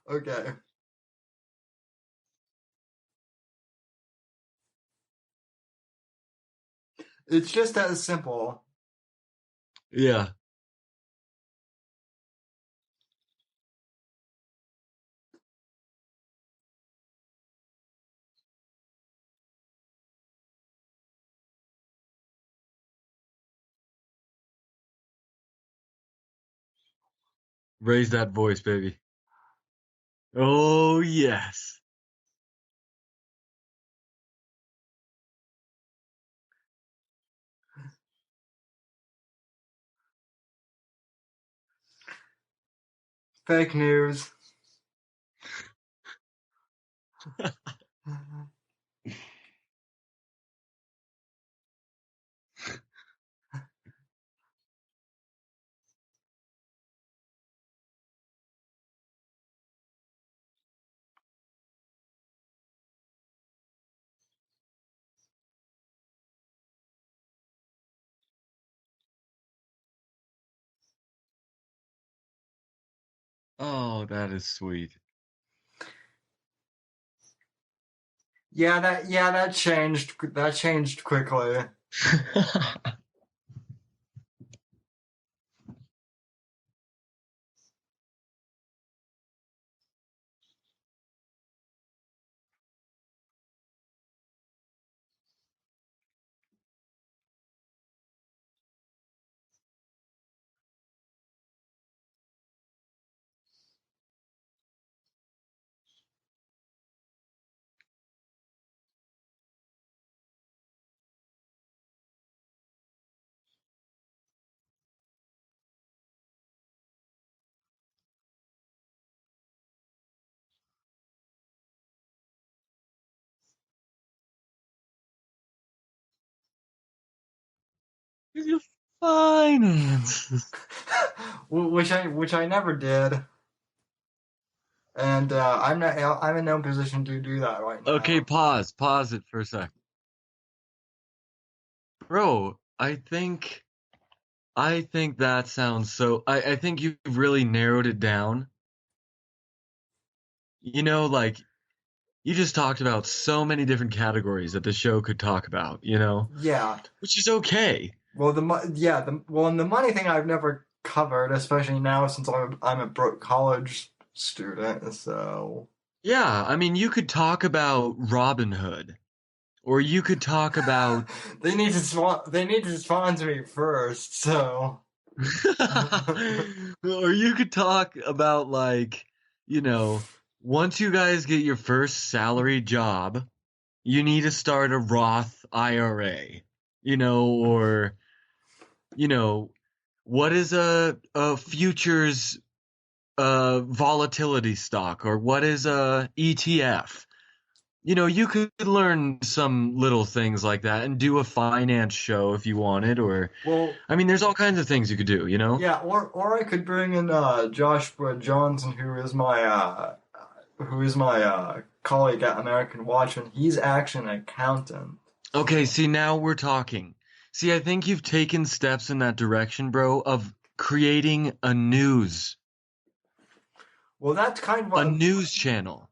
okay. It's just that simple. Yeah. Raise that voice, baby. Oh yes. Fake news. Oh, that is sweet. Yeah, that changed. That changed quickly. Your finances. which I never did, and I'm in no position to do that right Okay, now. pause it for a sec. Bro, I think that sounds so I think you've really narrowed it down. Like you just talked about so many different categories that the show could talk about, Yeah. which is okay. Well, and the money thing I've never covered, especially now since I'm a broke college student. So Yeah, I mean, you could talk about Robin Hood, or you could talk about, they need to sponsor me first. So or you could talk about like, you know, once you guys get your first salary job, you need to start a Roth IRA, or, you know, what is a futures volatility stock, or what is a ETF? You could learn some little things like that and do a finance show if you wanted, or, well, I mean, there's all kinds of things you could do. yeah, or I could bring in Joshua Johnson, who is my colleague at American Watch, and he's actually an accountant. Okay, So see, now we're talking. See, I think you've taken steps in that direction, bro, of creating Well, that's kind of a what. news channel.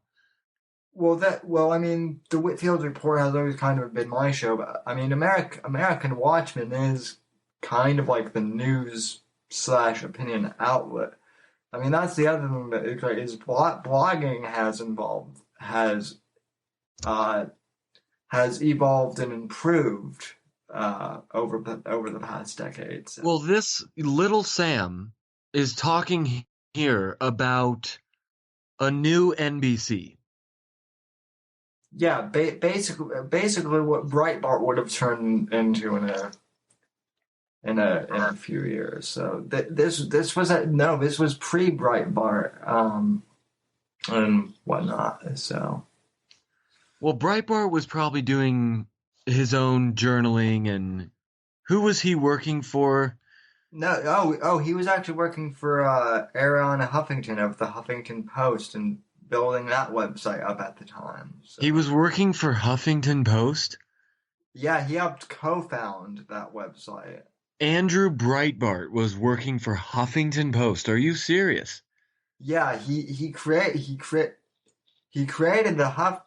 Well, I mean, the Whitfield Report has always kind of been my show, but I mean, American Watchmen is kind of like the news slash opinion outlet. I mean, that's the other thing that is great is blogging uh has evolved and improved over the past decade. So Well, this little Sam is talking here about a new NBC. yeah, basically what Breitbart would have turned into in a few years. So this was this was pre Breitbart and whatnot. So Well, Breitbart was probably doing his own journaling, and who was he working for? no, he was actually working for Ariana Huffington of the Huffington Post and building that website up at the time. He So was working for Huffington Post? yeah, he helped co-found that website. Andrew Breitbart was working for Huffington Post. Are you serious? Yeah, he created the Huff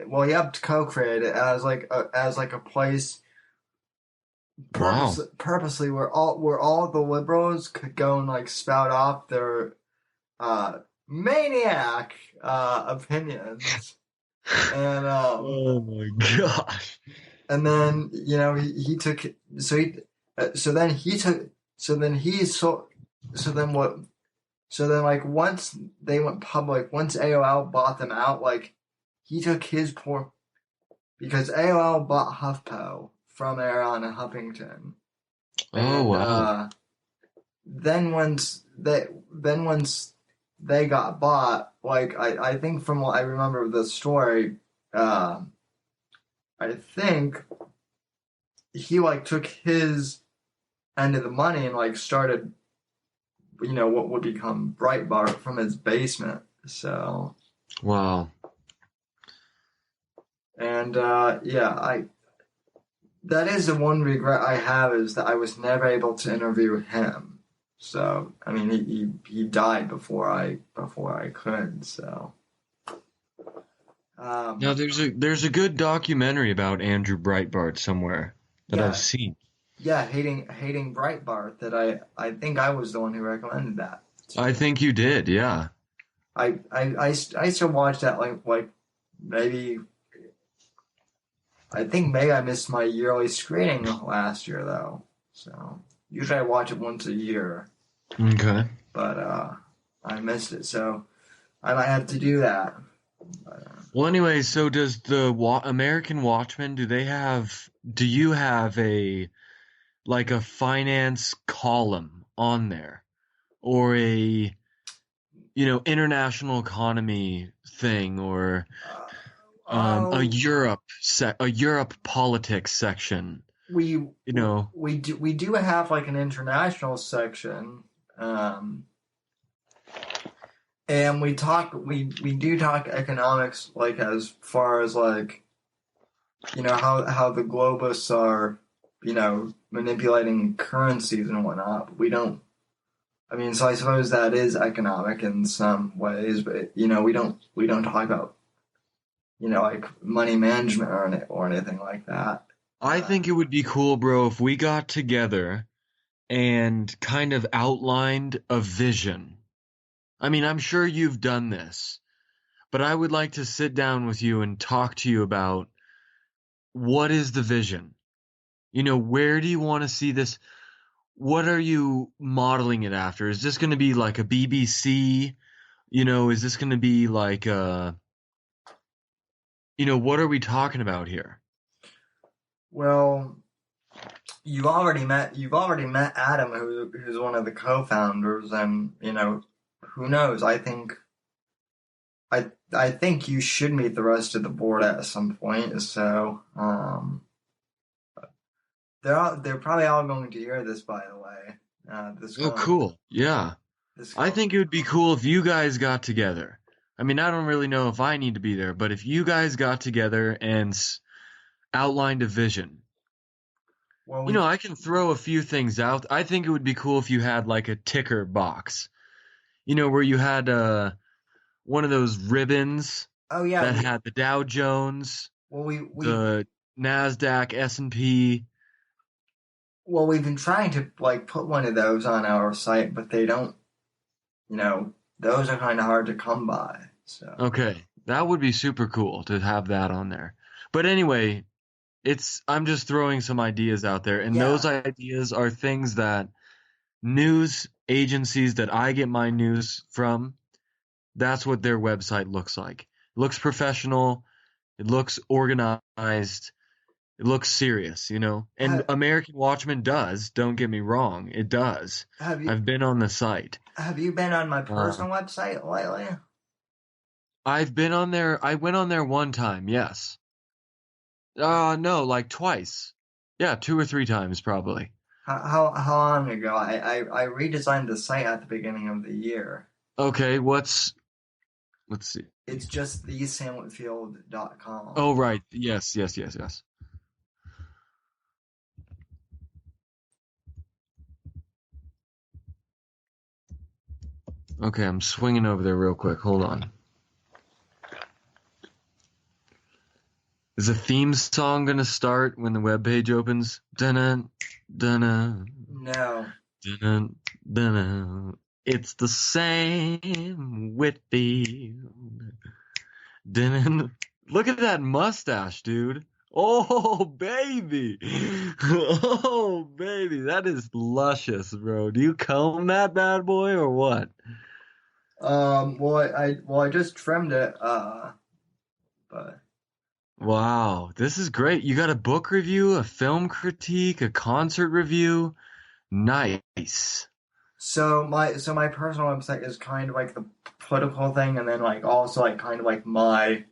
well he helped co-create it as like a place Wow. purposely where all the liberals could go and like spout off their maniac opinions and Oh my gosh. and then you know he took so he so then he took so then he so then what so then like once they went public once AOL bought them out like he took his poor because AOL bought HuffPo from Aaron Huffington Oh and wow. then once they got bought like I think from what I remember of the story uh, I think he like took his end of the money and like started you know what would become Breitbart from his basement so Wow. and yeah I that is the one regret I have is that I was never able to interview him so I mean he died before I could so Now um there's a good documentary about Andrew Breitbart somewhere that I've yeah seen. yeah hating Breitbart that I think I was the one who recommended that I think you did, yeah. I still watch that like maybe I think maybe I missed my yearly screening last year though. So usually I watch it once a year, Okay. but I missed it, so I might have to do that. But, Well, anyway, so does the American Watchmen, do you have like a finance column on there or international economy thing or oh, a Europe politics section, we you know? we do have like an international section, and we do talk economics like as far as like you know how the globalists are you know manipulating currencies and whatnot. We don't. I mean, so I suppose that is economic in some ways, but you know we don't talk about you know like money management or anything like that. I Uh, think it would be cool, bro, if we got together and kind of outlined a vision. I mean, I'm sure you've done this, but I would like to sit down with you and talk to you about what is the vision? Where do you want to see this? What are you modeling it after? Is this going to be like a BBC? Is this going to be like what are we talking about here? well, you've already met Adam, who's one of the co-founders, and you know who knows? I think you should meet the rest of the board at some point. So they're probably all going to hear this, by the way. This Oh, going cool. Yeah. this I going. think it would be cool if you guys got together. I mean, I don't really know if I need to be there, but if you guys got together and outlined a vision, Well, You know, I can throw a few things out. I think it would be cool if you had like a ticker box. You know, where you had one of those ribbons oh yeah, that had the Dow Jones, well we the Nasdaq, S&P. well we've been trying to like put one of those on our site, but they don't. Those are kind of hard to come by. So Okay, that would be super cool to have that on there. But anyway, I'm just throwing some ideas out there, and those yeah, ideas are things that news agencies that I get my news from, that's what their website looks like. It looks professional, it looks organized, it looks serious, you know? And have American Watchman does, don't get me wrong, it does. have you I've been on the site. have you been on my Uh, personal website lately? I've been on there, I went on there one time, yes. No, like twice. Yeah, 2 or 3 times probably. How long ago? I redesigned the site at the beginning of the year. Okay, let's see. It's just thesandwhitfield.com. Oh, right. Yes, yes, yes, yes. Okay, I'm swinging over there real quick. Hold on. Is a theme song gonna start when the web page opens? Dun dun No. dun dun. It's the same Whitfield. Dun. Look at that mustache, dude. Oh baby, oh baby, that is luscious, bro. Do you comb that bad boy or what? Well, I just trimmed it. But Wow, this is great. You got a book review, a film critique, a concert review. Nice. so my personal website is kind of like the political thing, and then like also like kind of like my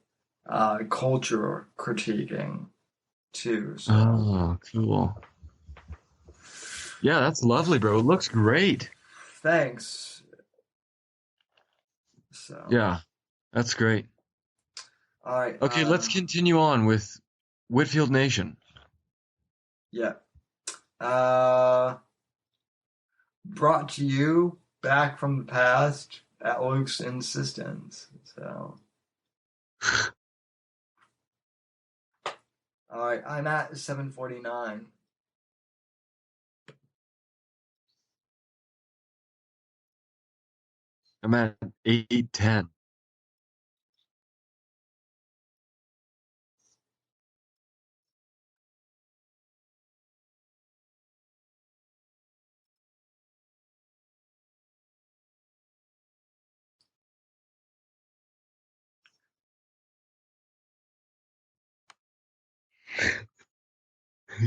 culture critiquing too. So Oh, cool. Yeah, that's lovely, bro. It looks great. thanks. So Yeah, that's great. all right. Okay, let's continue on with Whitfield Nation. Yeah. Uh, Brought to you back from the past at Luke's insistence. So all right, I'm at 749. I'm at 810.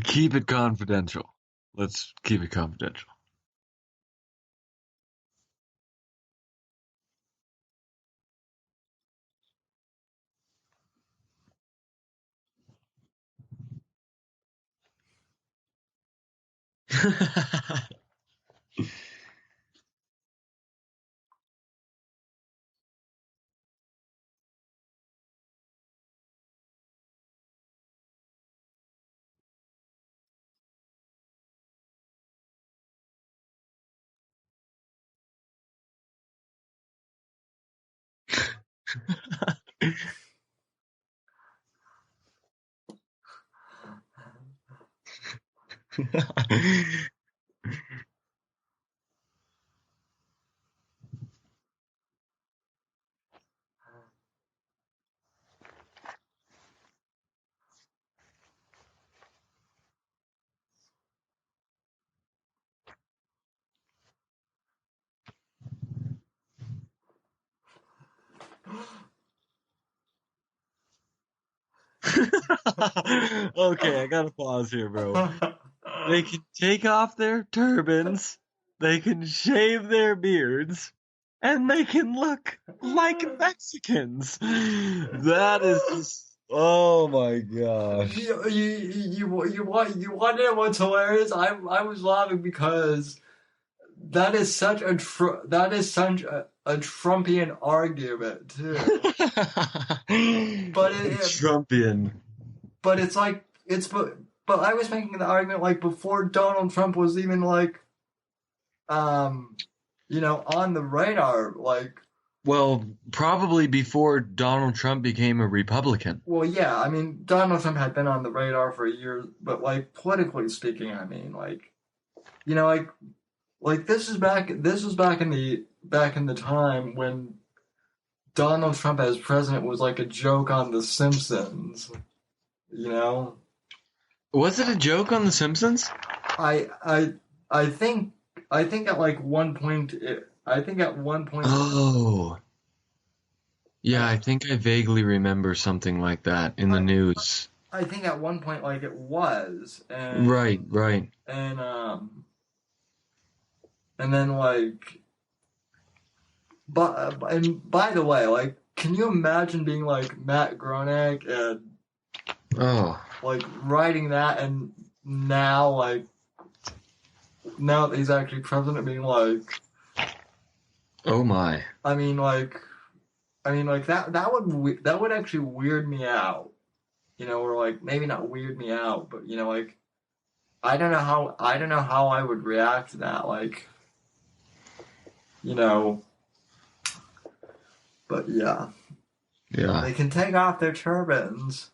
Keep it confidential. Let's keep it confidential. Okay, I gotta pause here, bro. They can take off their turbans, they can shave their beards, and they can look like Mexicans. That is just, oh my gosh. You want to know what's hilarious? I was laughing because that is such a Trumpian argument too. But it Trumpian. but it's like it's but I was making the argument like before Donald Trump was even like on the radar. Like, Well, probably before Donald Trump became a Republican. well, yeah, I mean, Donald Trump had been on the radar for years, but like politically speaking, I mean, like, you know, like this was back in the time when Donald Trump as president was like a joke on The Simpsons. You know, Was it a joke on The Simpsons? I I I think I think at like one point I think at one point Oh, yeah, I, I think I vaguely remember something like that in the I news. I think at one point like it was Right, right. and and then like but and by the way, like, can you imagine being like Matt Groening and Oh, like writing that, and now like now that he's actually president, being like, oh my. I mean like that would actually weird me out, or like maybe not weird me out, but like I don't know how I would react to that, like, you know, but yeah, Yeah. they can take off their turbans.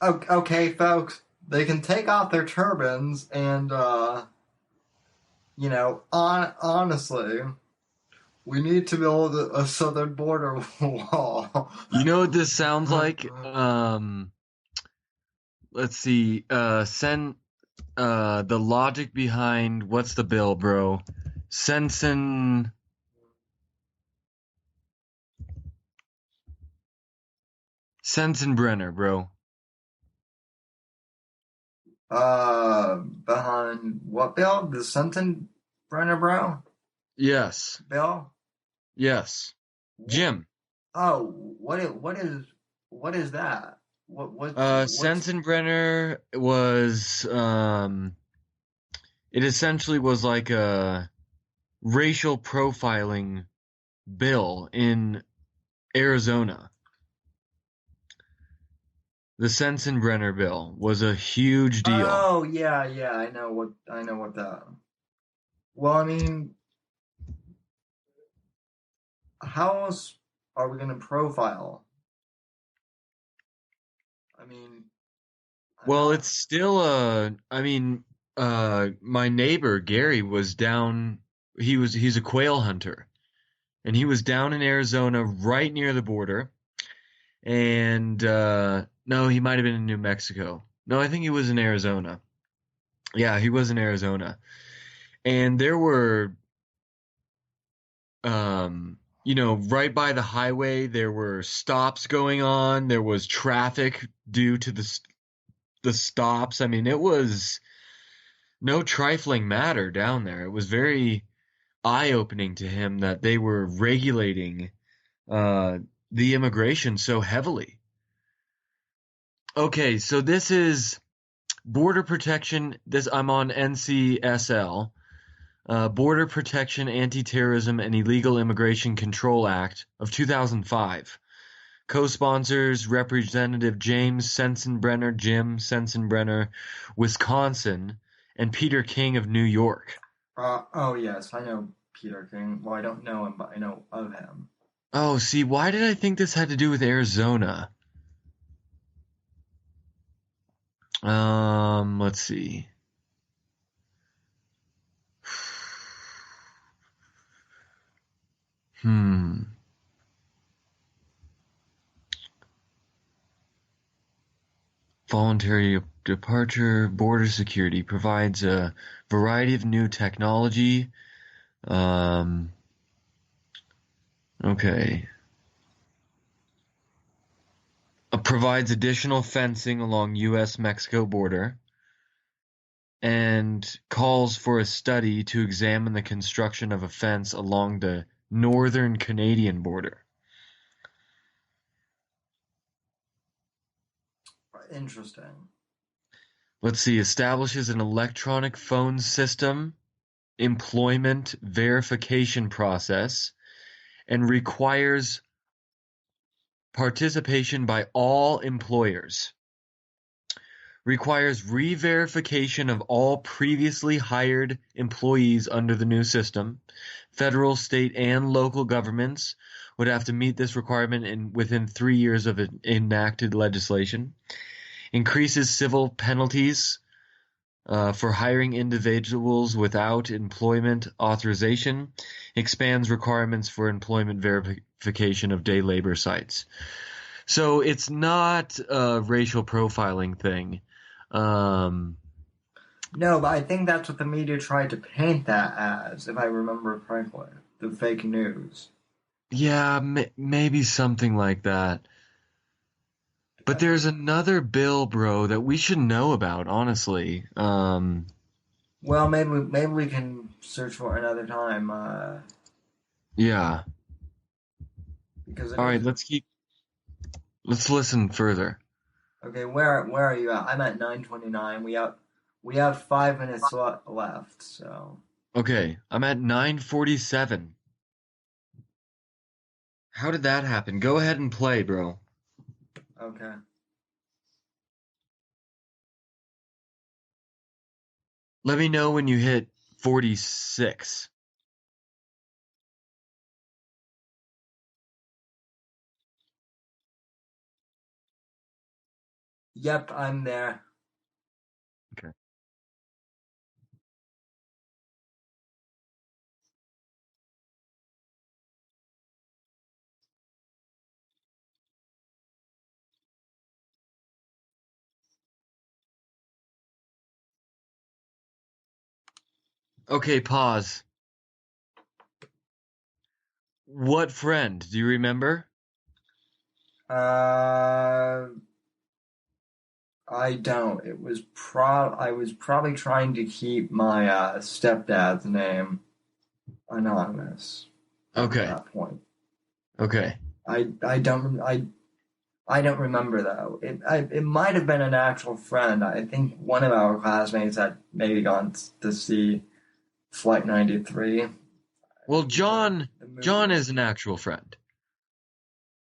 Okay, folks, they can take off their turbans, and honestly, we need to build a southern border wall. You know what this sounds like? Let's see. Send the logic behind what's the bill, bro? Sensen Sensenbrenner, bro. Behind what bill? The Sensenbrenner bro Yes. bill? Yes. Jim. Oh, what is that? What's Sensenbrenner was it essentially was like a racial profiling bill in Arizona. The Sensenbrenner bill was a huge deal. Oh, yeah, I know what that. Well, I mean, how else are we gonna profile? I mean, Well, how? it's still I mean, my neighbor Gary was down, he's a quail hunter, and he was down in Arizona right near the border. And no, he might have been in New Mexico. No, I think he was in Arizona. Yeah, he was in Arizona. And there were right by the highway, there were stops going on. There was traffic due to the stops. I mean, it was no trifling matter down there. It was very eye-opening to him that they were regulating uh, the immigration so heavily. Okay, so this is border protection. This I'm on NCSL, Border Protection, Anti-Terrorism, and Illegal Immigration Control Act of 2005. Co-sponsors Representative James Sensenbrenner, Jim Sensenbrenner, Wisconsin, and Peter King of New York. Oh yes, I know Peter King. Well, I don't know him, but I know of him. Oh, see, why did I think this had to do with Arizona? Let's see. Hmm. Voluntary departure, border security provides a variety of new technology. Um, okay. Provides additional fencing along U.S.-Mexico border and calls for a study to examine the construction of a fence along the northern Canadian border. Interesting. Let's see, establishes an electronic phone system, employment verification process, and requires participation by all employers. requires re-verification of all previously hired employees under the new system. Federal, state, and local governments would have to meet this requirement within 3 years of enacted legislation. Increases civil penalties for hiring individuals without employment authorization, expands requirements for employment verification of day labor sites. So it's not a racial profiling thing. Um, No, but I think that's what the media tried to paint that as, if I remember correctly. The fake news. yeah, maybe something like that. But there's another bill, bro, that we should know about, honestly. Well, maybe we can search for it another time. Yeah. Because it All right, is. let's listen further. Okay, where are you at? I'm at 9:29. We have 5 minutes left. So Okay, I'm at 9:47. How did that happen? Go ahead and play, bro. okay. Let me know when you hit 46. Yep, I'm there. Okay. Okay, pause. What friend? Do you remember? Uh, I don't. I was probably trying to keep my stepdad's name anonymous at Okay. that point. Okay. I don't remember though. It might have been an actual friend. I think one of our classmates had maybe gone to see Flight 93. Well, The John movie. is an actual friend.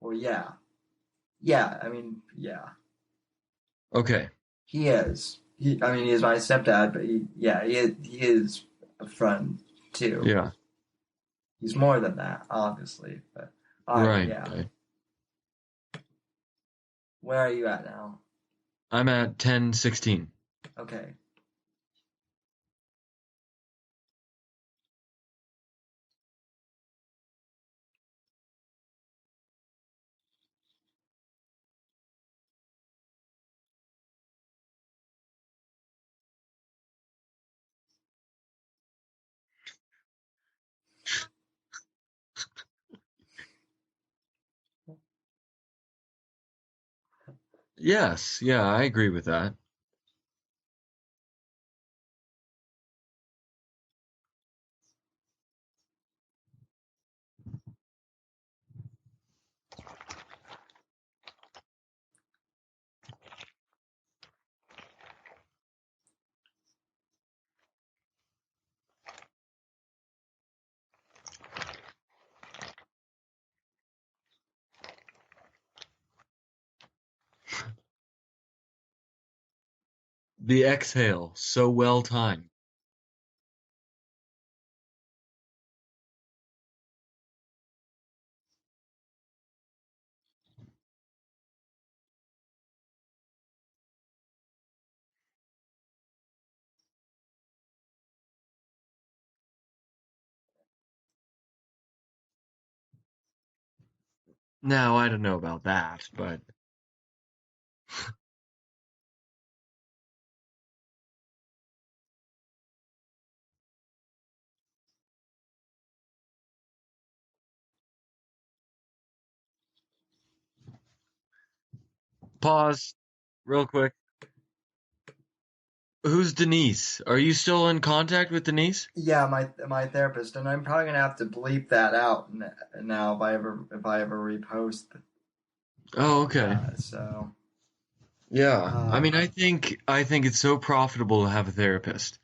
Well, yeah, yeah. I mean, yeah, Okay. he is. I mean, he is my stepdad, but he is a friend too. Yeah. He's more than that, obviously. But Right. yeah. Right. Where are you at now? I'm at 10:16. Okay. Yes. Yeah, I agree with that. The exhale, so well timed. Now, I don't know about that, but pause real quick. Who's Denise? Are you still in contact with Denise? Yeah, my therapist, and I'm probably gonna have to bleep that out now if I ever repost Oh, okay. that. So, Yeah. I mean, uh, I think it's so profitable to have a therapist.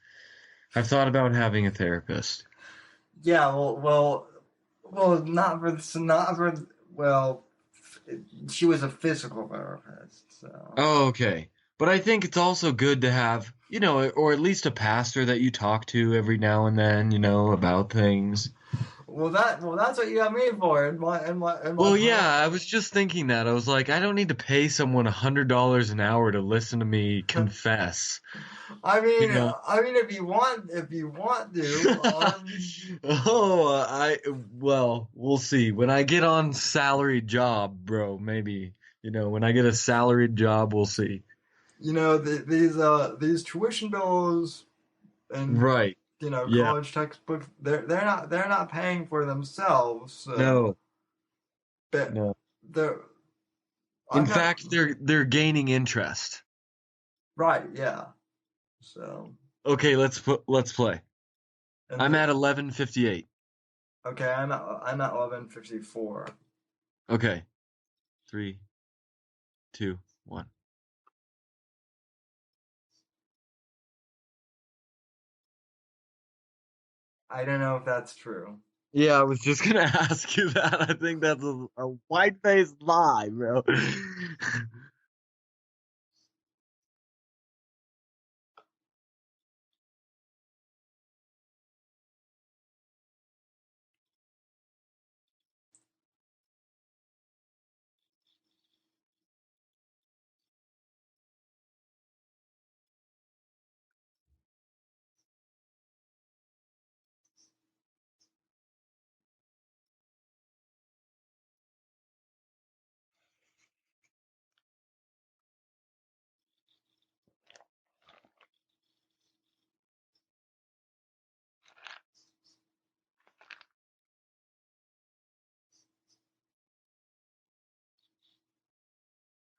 I've thought about having a therapist. yeah. Well, not for well. She was a physical therapist, so Oh, okay. But I think it's also good to have, or at least a pastor that you talk to every now and then, about things. That's what you got me for in my Well, yeah, part. I was just thinking that. I was like, I don't need to pay someone $100 an hour to listen to me confess, I you mean, know? if you want to, Well, we'll see. When I get on salaried job, bro, maybe, when I get a salaried job, we'll see. these tuition bills and Right. Yeah. college textbooks, they're not paying for themselves. So No, but no. they're In I'm not fact, they're gaining interest. right. Yeah. So Okay, let's play. and I'm at 11:58. okay, I'm at 11:54. Okay. Three, two, one. I don't know if that's true. Yeah, I was just gonna ask you that. I think that's a white-faced lie, bro.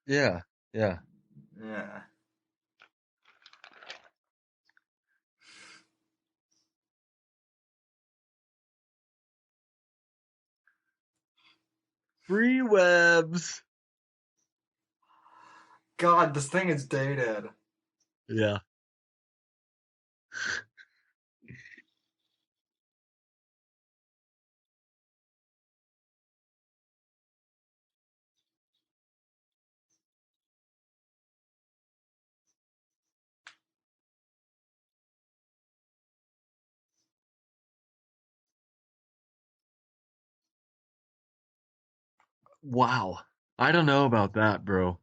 Yeah, yeah. Yeah. Free webs. God, this thing is dated. Yeah. Wow. I don't know about that, bro.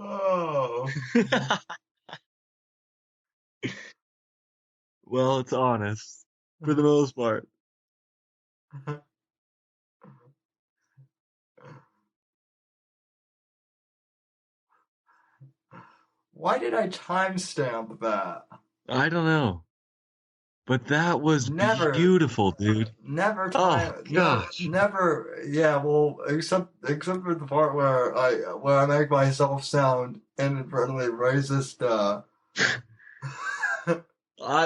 Oh. Well, it's honest for the most part. Why did I timestamp that? I don't know, but that was Never, beautiful, dude. never Oh time, never, gosh. never. Yeah, well, except for the part where I make myself sound inadvertently racist.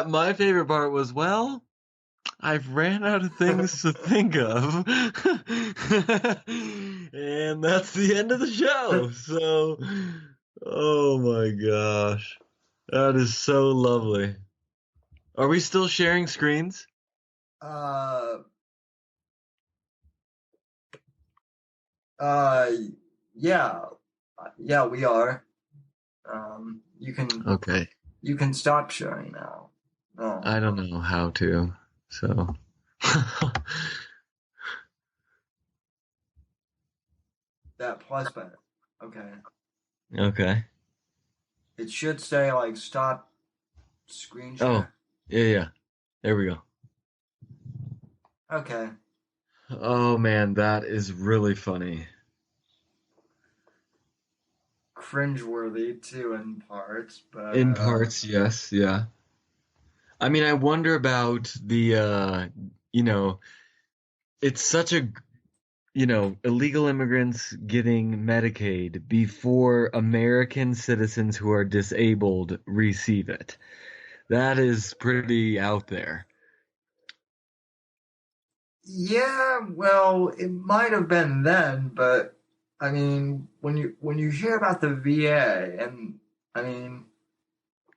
My favorite part was, well, I've ran out of things to think of. And that's the end of the show. So, oh my gosh. That is so lovely. Are we still sharing screens? uh, uh, yeah, yeah, we are. You can Okay. stop sharing now. Oh, I don't know how to. So, that plus button. Okay, okay. it should say like stop screen Oh, share. yeah, yeah. There we go. Okay. Oh man, that is really funny. Cringeworthy too in parts, but In parts, yes, yeah. I mean, I wonder about you know, it's such a, illegal immigrants getting Medicaid before American citizens who are disabled receive it. That is pretty out there. Yeah, well, it might have been then, but I mean, when you hear about the VA, and I mean,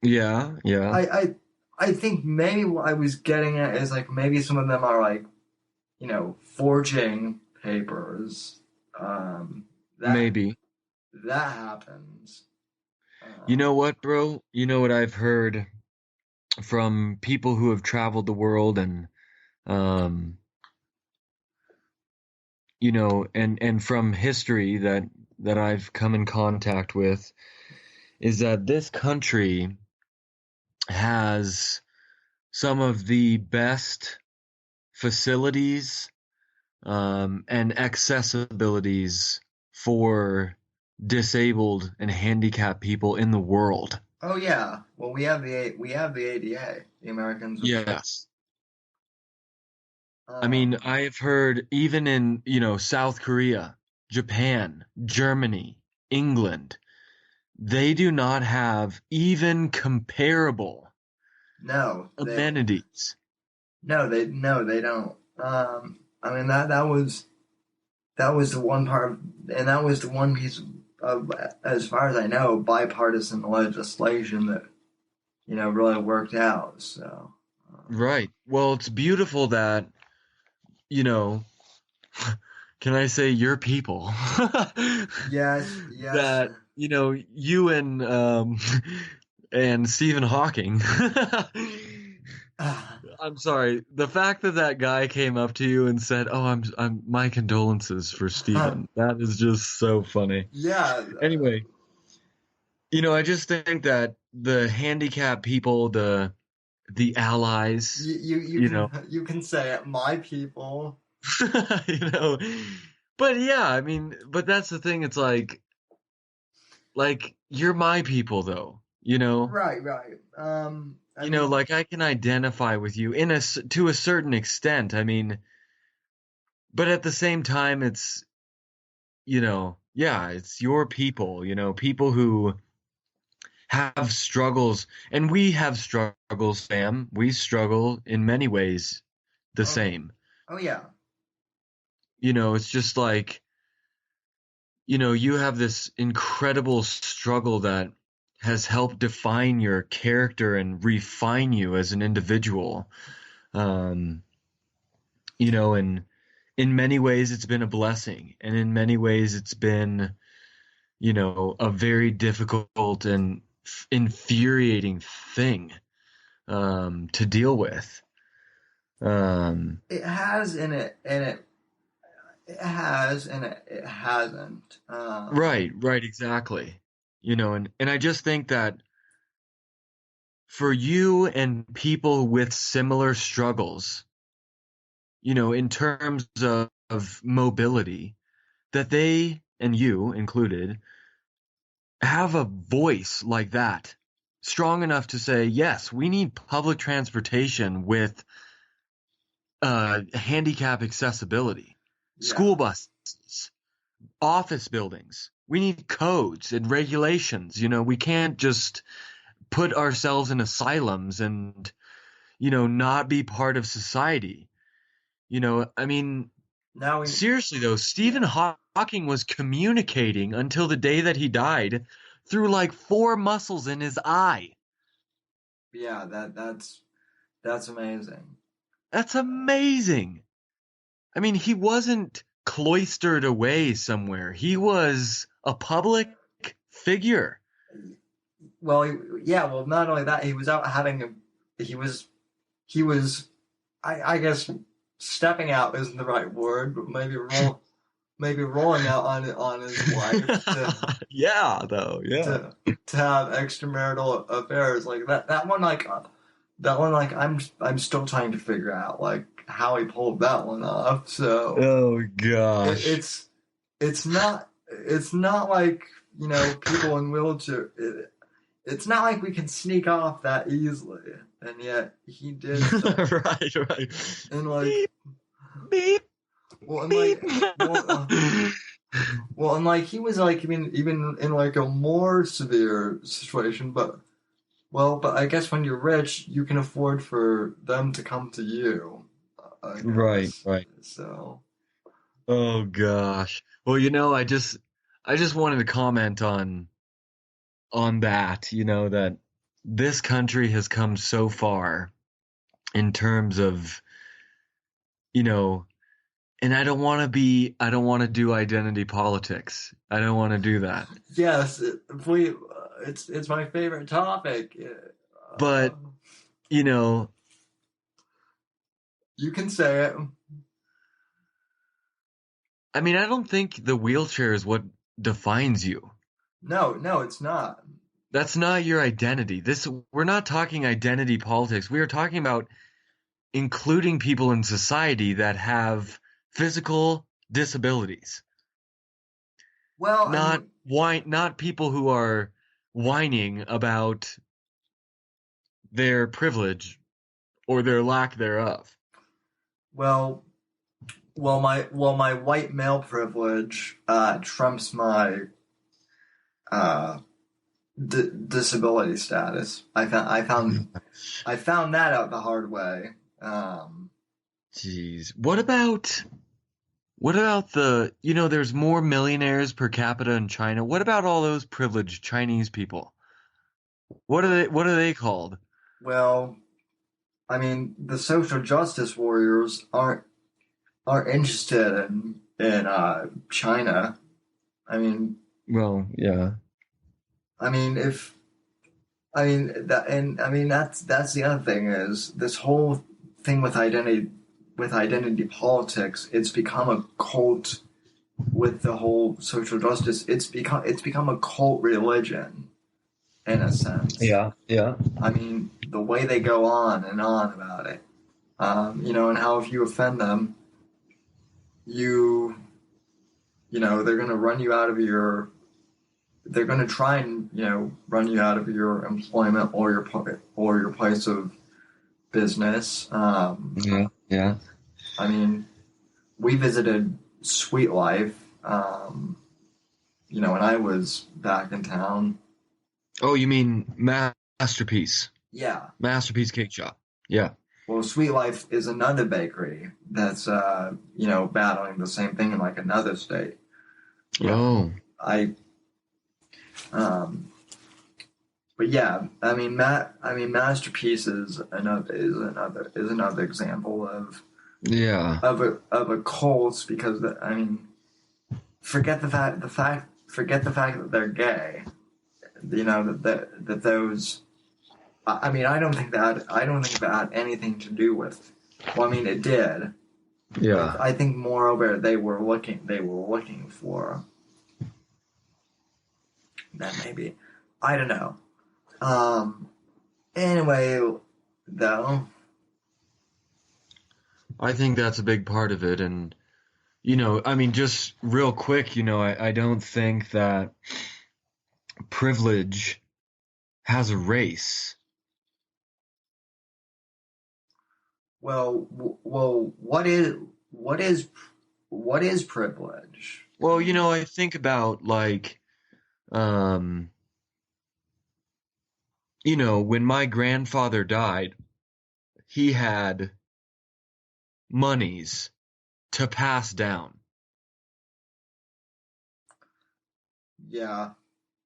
Yeah, yeah, I I I think maybe what I was getting at is like maybe some of them are like forging papers. Um, that maybe. that happens. You Um, know what, bro? You know what I've heard from people who have traveled the world and um and from history that I've come in contact with is that this country has some of the best facilities and accessibilities for disabled and handicapped people in the world. oh yeah, well we have the ADA, the Americans with Disabilities. Yes. I mean, Um, I've heard even in, South Korea, Japan, Germany, England, they do not have even comparable no, amenities. they don't. I mean that was the one part, and that was the one piece of, as far as I know, bipartisan legislation that really worked out. So, Right. Well, it's beautiful that, you know, can I say your people? yes, yes, That, you and Stephen Hawking. I'm sorry. The fact that that guy came up to you and said, "Oh, I'm my condolences for Stephen." That is just so funny. yeah. Anyway, I just think that the handicapped people, the allies, You you can know, you can say it, my people. you know, but yeah, I mean, but that's the thing. It's like you're my people, though. Right, right. I mean, Like I can identify with you to a certain extent. I mean, but at the same time, yeah, it's your people. People who have struggles, and we have struggles, Sam. We struggle in many ways the oh, same. oh yeah. It's just like, you have this incredible struggle that has helped define your character and refine you as an individual. Um, and in many ways it's been a blessing, and in many ways it's been, a very difficult and infuriating thing to deal with. Um, It has, it has, and it hasn't. right, exactly. And I just think that for you and people with similar struggles, in terms of mobility, that they, and you included, have a voice like that, strong enough to say, yes, we need public transportation with handicap accessibility, school Yeah. buses, office buildings. We need codes and regulations. We can't just put ourselves in asylums and, not be part of society. I mean, Now we, seriously though, Stephen yeah, Hawking was communicating until the day that he died through like four muscles in his eye. yeah. That's amazing. That's amazing. I mean, he wasn't cloistered away somewhere. He was a public figure. Well, yeah. Well, not only that, he was out having he was I guess stepping out isn't the right word, but maybe rolling out on his wife Yeah, though. Yeah. to to have extramarital affairs like that. That one, I'm still trying to figure out like how he pulled that one off. So Oh it, gosh. it's not like people in wheelchair. It's not like we can sneak off that easily, and yet he did so. Right, right. And like, Beep, beep, well, and beep. like, well, and like he was like even in like a more severe situation, but Well, but I guess when you're rich, you can afford for them to come to you, I Right, guess. right. So, Oh gosh. Well, I just wanted to comment on that, that this country has come so far in terms of, you know, and I don't want to do identity politics. I don't want to do that. yes, please, it's my favorite topic. But, you know, You can say it. I mean, I don't think the wheelchair is what defines you. No, no, it's not. That's not your identity. We're not talking identity politics. We are talking about including people in society that have physical disabilities. Well, I Not mean, not people who are whining about their privilege or their lack thereof. well, my white male privilege trumps my uh, disability status. I found that out the hard way. Um, Jeez. What about there's more millionaires per capita in China. What about all those privileged Chinese people? What are they called? well, I mean, the social justice warriors aren't interested in China. I mean, Well, yeah. I mean if I mean that and I mean that's the other thing is this whole thing with identity politics. It's become a cult with the whole social justice. It's become a cult religion in a sense. Yeah, yeah. I mean, the way they go on and on about it, and how if you offend them, you they're going to run you out of your they're going to try and run you out of your employment or your place of business. Yeah, yeah. I mean, we visited Sweet Life, when I was back in town. Oh, you mean Masterpiece. Yeah. Masterpiece Cake Shop. Yeah. Well, Sweet Life is another bakery that's battling the same thing in like another state. You know, Oh, I um, but yeah, Masterpiece is another example yeah. of a cult because forget the fact that they're gay. That those. I don't think that had anything to do with. Well, I mean, it did. Yeah. I think moreover they were looking for that maybe. I don't know. Anyway, though. I think that's a big part of it. And, I mean, just real quick, I don't think that privilege has a race. Well, what is privilege? Well, I think about like, um, when my grandfather died, he had monies to pass down Yeah,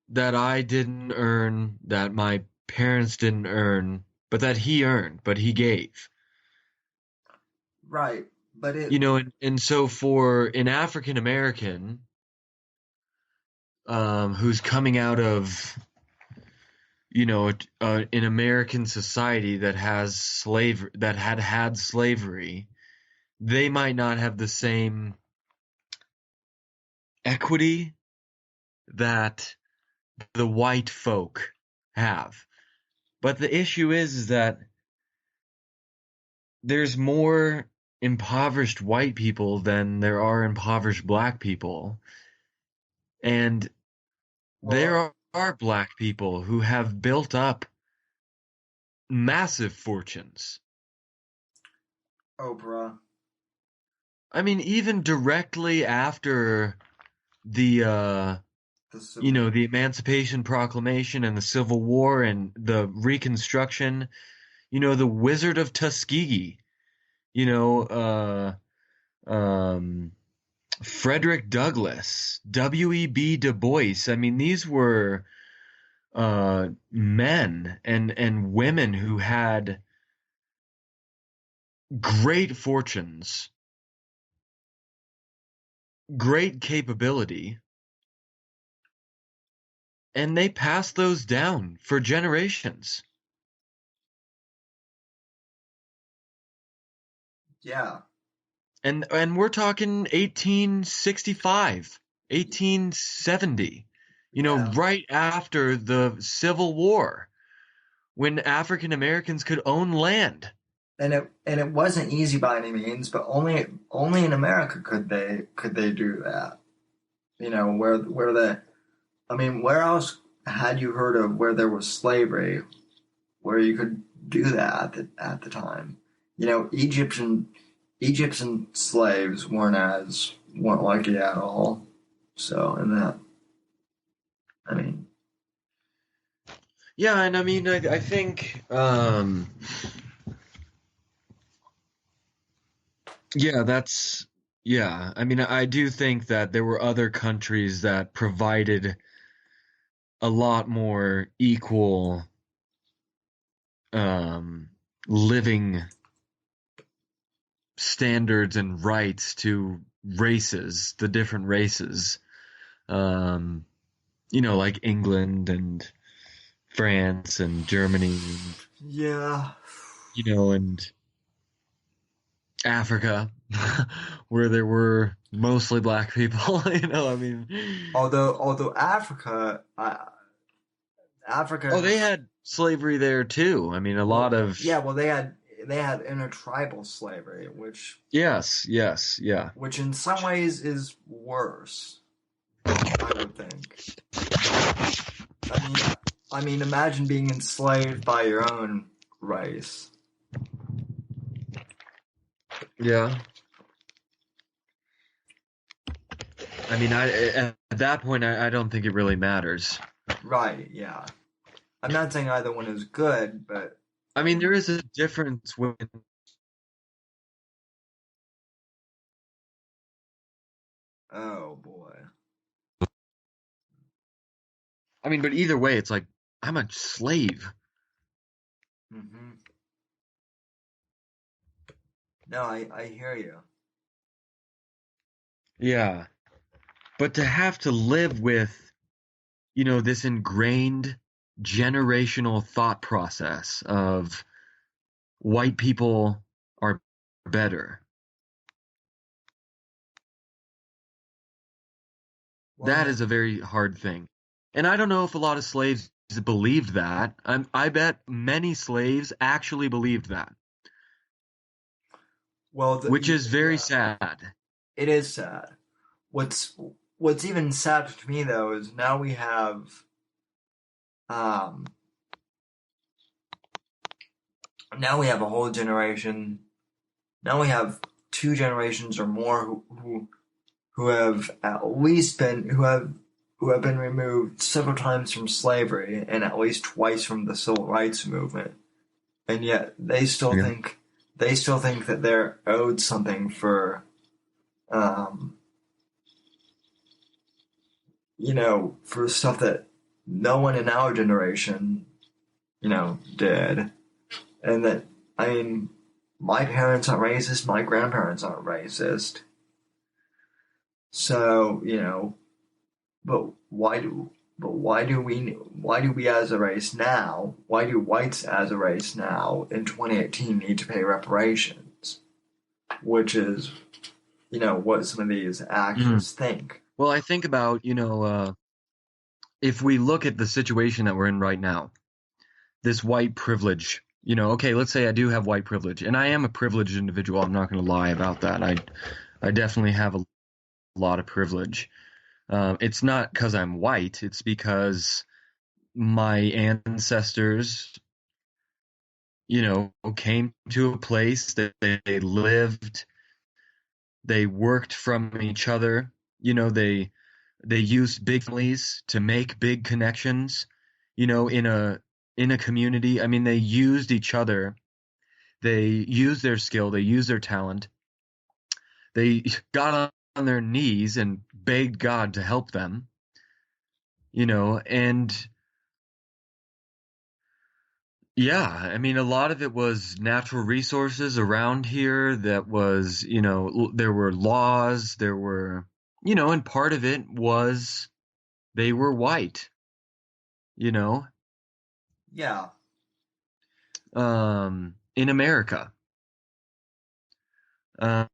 that I didn't earn, that my parents didn't earn, but that he earned, but he gave. right. But And so for an African American who's coming out of an American society that has that had slavery, they might not have the same equity that the white folk have. But the issue is that there's more impoverished white people than there are impoverished black people. And well, there are black people who have built up massive fortunes. Oprah. I mean, even directly after the The Civil War. the Emancipation Proclamation and the Civil War and the Reconstruction, the Wizard of Tuskegee, you know, um, Frederick Douglass, W.E.B. Du Bois. I mean, these were men and women who had great fortunes, great capability, and they passed those down for generations. Yeah, And we're talking 1865, 1870, yeah. right after the Civil War, when African Americans could own land. And it wasn't easy by any means, but only in America could they do that. Where the I mean, where else had you heard of where there was slavery where you could do that at the time? Egyptian slaves weren't lucky at all. So, and that, I mean, Yeah, and I mean, I think, yeah, yeah. I mean, I do think that there were other countries that provided a lot more equal, um, living standards and rights to races, the different races. Um, like England and France and Germany, yeah. and Africa, where there were mostly black people. I mean, Although Africa oh, they has had slavery there too. I mean, a lot well, of yeah, well they had intertribal slavery, which yes, yes, yeah, which in some ways is worse, I would think. I mean, imagine being enslaved by your own race. yeah. I mean, at that point, I don't think it really matters. Right, yeah. I'm not saying either one is good, but I mean, there is a difference when. oh boy. I mean, but either way, it's like I'm a slave. Hmm. No, I hear you. Yeah, but to have to live with, this ingrained generational thought process of white people are better. Well, That the is a very hard thing. And I don't know if a lot of slaves believed that. I bet many slaves actually believed that, well, which is very yeah, sad. it is sad. What's what's even sadder to me though is um now we have a whole generation. Now we have two generations or more who have at least been who have been removed several times from slavery and at least twice from the civil rights movement, and yet Yeah. they still think that they're owed something for um, for stuff that no one in our generation did, and that I mean, my parents aren't racist, my grandparents aren't racist, so But why do we as a race now? Why do whites as a race now in 2018 need to pay reparations? Which is, what some of these Mm. actors think. Well, I think about, if we look at the situation that we're in right now, this white privilege, okay, let's say I do have white privilege, and I am a privileged individual. I'm not going to lie about that. I definitely have a lot of privilege. It's not because I'm white. It's because my ancestors, came to a place that they lived, they worked from each other, they They used big families to make big connections, in a community. I mean, they used each other. They used their skill, they used their talent. They got on their knees and begged God to help them, and yeah, I mean, a lot of it was natural resources around here that was, there were laws, and part of it was they were white, you know, Yeah. in America. Uh,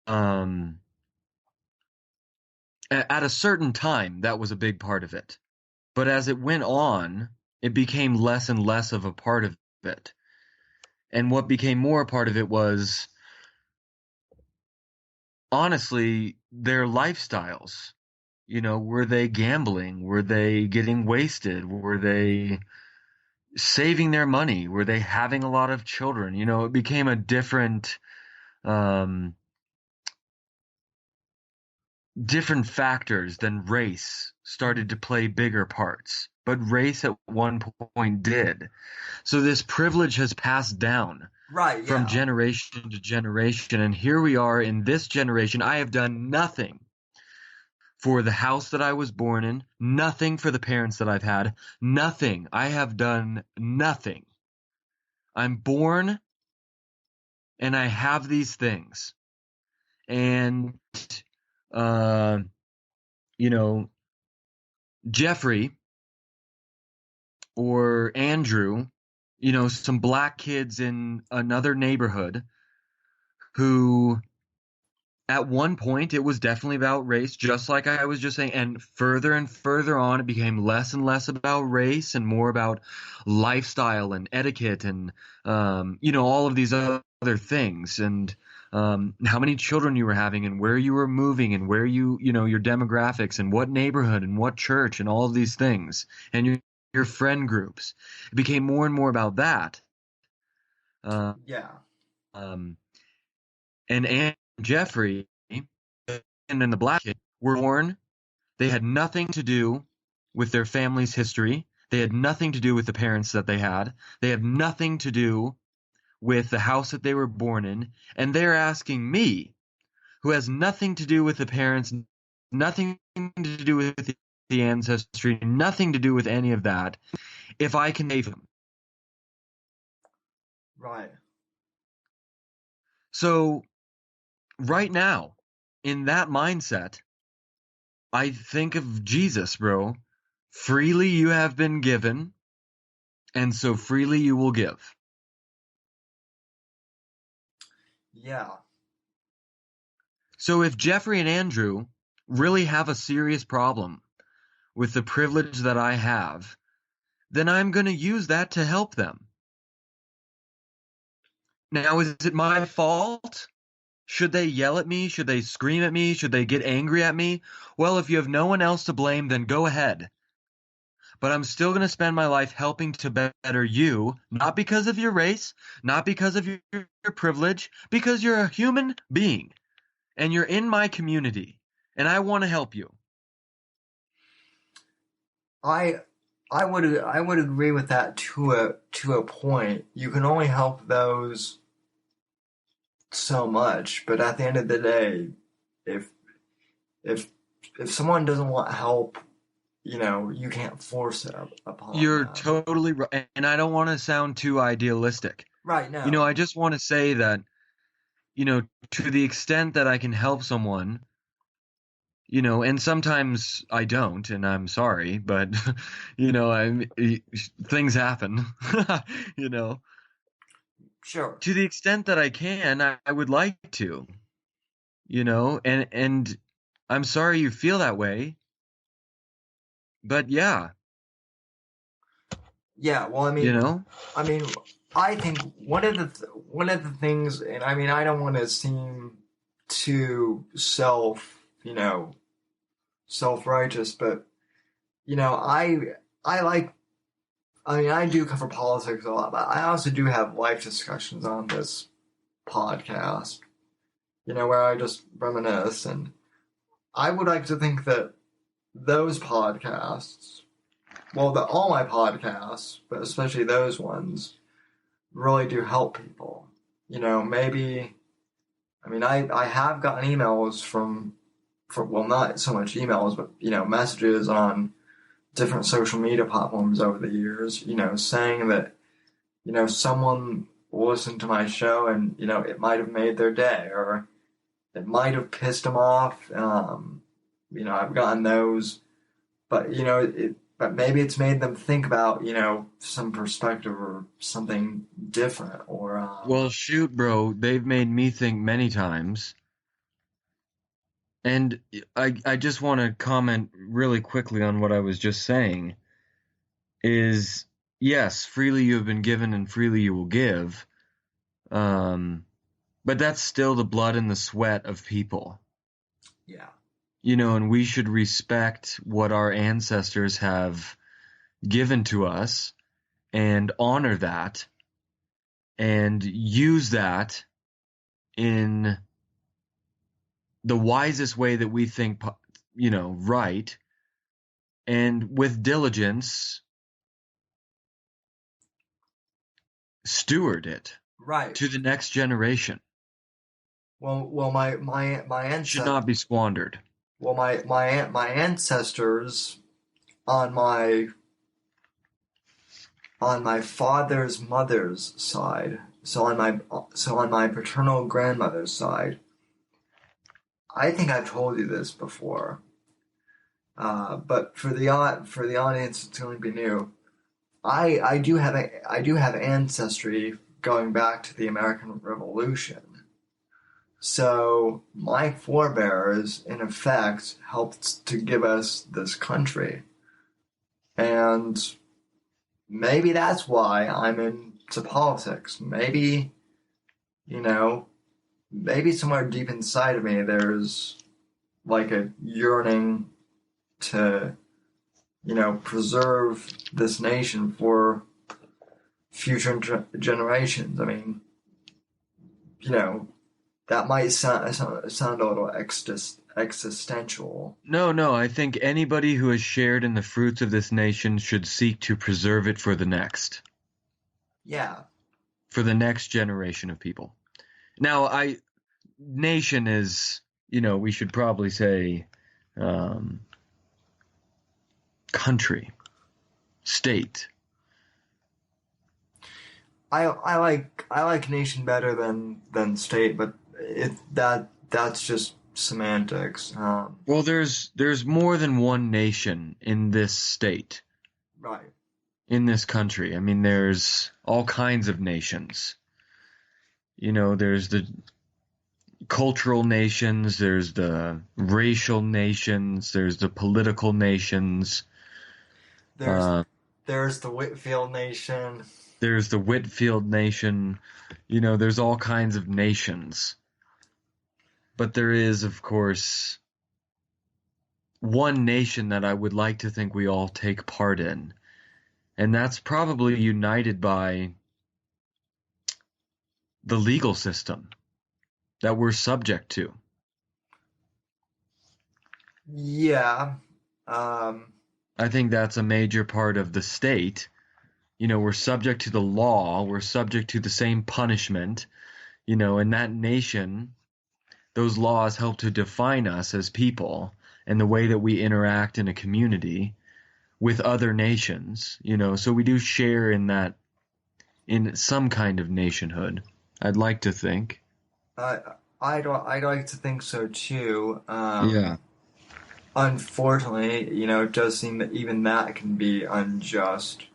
um, at a certain time, that was a big part of it. But as it went on, it became less and less of a part of it. And what became more a part of it was, honestly, their lifestyles. Were they gambling? Were they getting wasted? Were they saving their money? Were they having a lot of children? It became a um, different factors than race started to play bigger parts. But race at one point did. So this privilege has passed down Right, from yeah. generation to generation. And here we are in this generation. I have done nothing for the house that I was born in, nothing for the parents that I've had, nothing. I have done nothing. I'm born and I have these things. And, uh, you know, Jeffrey or Andrew, some black kids in another neighborhood who at one point it was definitely about race, just like I was just saying, and further on it became less and less about race and more about lifestyle and etiquette and all of these other things, and how many children you were having and where you were moving and where your demographics and what neighborhood and what church and all of these things and your friend groups. It became more and more about that. Uh, Yeah. um, and Jeffrey and then the black kid were born. They had nothing to do with their family's history. They had nothing to do with the parents that they had. They have nothing to do with the house that they were born in. And they're asking me, who has nothing to do with the parents, nothing to do with the ancestry, nothing to do with any of that, if I can save them. Right. So right now, in that mindset, I think of Jesus, bro. Freely you have been given, and so freely you will give. Yeah. So if Jeffrey and Andrew really have a serious problem with the privilege that I have, then I'm going to use that to help them. Now, is it my fault? Should they yell at me? Should they scream at me? Should they get angry at me? Well, if you have no one else to blame, then go ahead. But I'm still going to spend my life helping to better you, not because of your race, not because of your privilege, because you're a human being and you're in my community and I want to help you. I I would agree with that to a point. You can only help those so much, but at the end of the day, if if if someone doesn't want help, you can't force it upon You're them. totally right. And I don't want to sound too idealistic. Right, no. I just want to say that, to the extent that I can help someone, and sometimes I don't, and I'm sorry, but, things happen, you know, Sure. to the extent that I can, I would like to, and I'm sorry you feel that way, but yeah, Yeah, well, you know, I mean, I think one of the things, and I mean, I don't want to seem too self-righteous, but I like. I mean, I do cover politics a lot, but I also do have life discussions on this podcast. Where I just reminisce, and I would like to think that those podcasts, well, all my podcasts, but especially those ones, really do help people. Maybe, I mean, I have gotten emails well, not so much emails, but, messages on different social media platforms over the years, saying that, someone listened to my show and, it might have made their day or it might have pissed them off. I've gotten those, but, but maybe it's made them think about, some perspective or something different or, Well, shoot, bro, they've made me think many times. And I just want to comment really quickly on what I was just saying is yes, freely you have been given and freely you will give. Um, but that's still the blood and the sweat of people. yeah. And we should respect what our ancestors have given to us and honor that and use that in the wisest way that we think, right. And with diligence, steward it Right. to the next generation. Well, my Should ancestors. not be squandered. Well, my ancestors on my father's mother's side, so on my paternal grandmother's side. I think I've told you this before, but for the audience, it's going to be new. I do have ancestry going back to the American Revolution. So my forebears, in effect, helped to give us this country. And maybe that's why I'm into politics. Maybe, maybe somewhere deep inside of me there's like a yearning to, preserve this nation for future generations. I mean, that might sound a little existential. No, I think anybody who has shared in the fruits of this nation should seek to preserve it for the next generation of people. Now, nation is, we should probably say, country, state. I like nation better than state, but that's just semantics. Well, there's more than one nation in this state, Right. in this country. I mean, there's all kinds of nations. There's the cultural nations, there's the racial nations, there's the political nations. There's the Whitfield nation. There's the Whitfield nation. There's all kinds of nations. But there is, of course, one nation that I would like to think we all take part in. And that's probably united by the legal system that we're subject to. Yeah. I think that's a major part of the state. We're subject to the law. We're subject to the same punishment. In that nation, those laws help to define us as people and the way that we interact in a community with other nations. So we do share in that, in some kind of nationhood. I'd like to think. I'd like to think so too. Yeah. Unfortunately, it does seem that even that can be unjust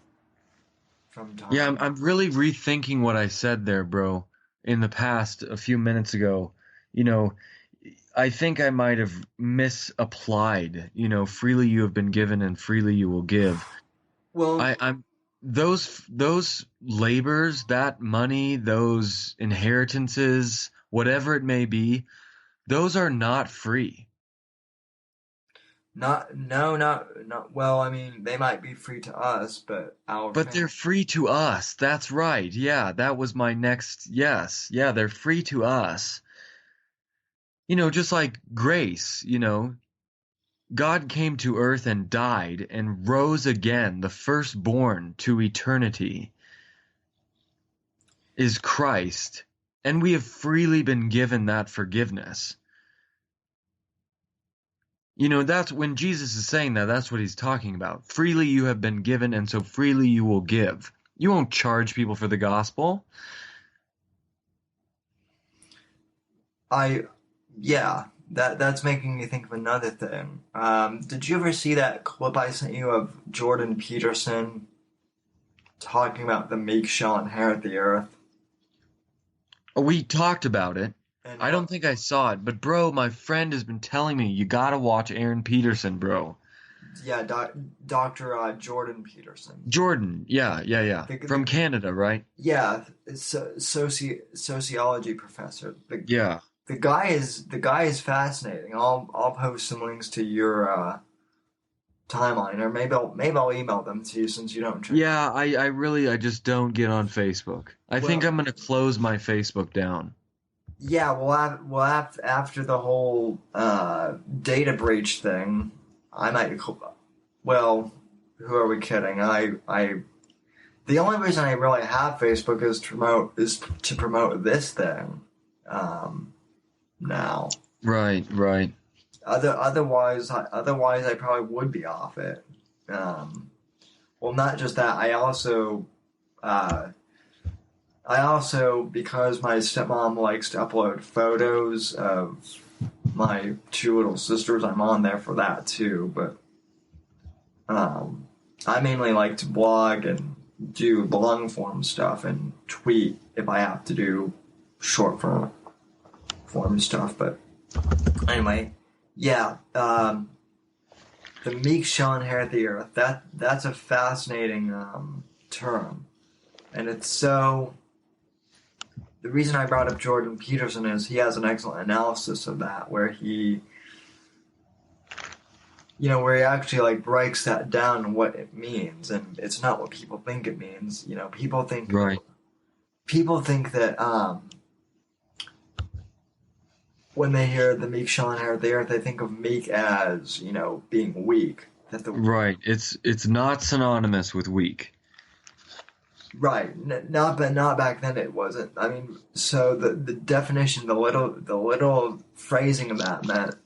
from time. Yeah, I'm really rethinking what I said there, bro, in the past a few minutes ago. I think I might have misapplied, freely you have been given and freely you will give. Well, I'm those labors, that money, those inheritances, whatever it may be, those are not free. not well. I mean, they might be free to us, but They're free to us. That's right. Yeah, that was my next. Yes. Yeah, they're free to us. Just like grace, God came to earth and died and rose again, the firstborn to eternity is Christ, and we have freely been given that forgiveness. That's when Jesus is saying that, that's what he's talking about. Freely you have been given, and so freely you will give. You won't charge people for the gospel. Yeah, that's making me think of another thing. Did you ever see that clip I sent you of Jordan Peterson talking about the meek shall inherit the earth? We talked about it. And I don't think I saw it, but bro, my friend has been telling me you gotta watch Aaron Peterson, bro. yeah, Dr. Jordan Peterson. Jordan, yeah. From Canada, right? Yeah, sociology professor. Yeah. The guy is fascinating. I'll post some links to your timeline, or maybe I'll email them to you since you don't. Yeah, I just don't get on Facebook. I think I'm gonna close my Facebook down. Yeah, after the whole data breach thing, I might. Well, who are we kidding? The only reason I really have Facebook is to promote this thing. Now. Right. Otherwise, I probably would be off it. Well, not just that. I also, because my stepmom likes to upload photos of my two little sisters, I'm on there for that too. But I mainly like to blog and do long form stuff and tweet if I have to do short form stuff. But anyway, yeah, the meek shall inherit the earth. That's a fascinating term, and it's so. The reason I brought up Jordan Peterson is he has an excellent analysis of that, where he actually like breaks that down and what it means, and it's not what people think it means. People think that when they hear the meek shall inherit the earth, they think of meek as being weak. Right. It's not synonymous with weak. Right, not back then. It wasn't. I mean, so the definition, the little phrasing of that meant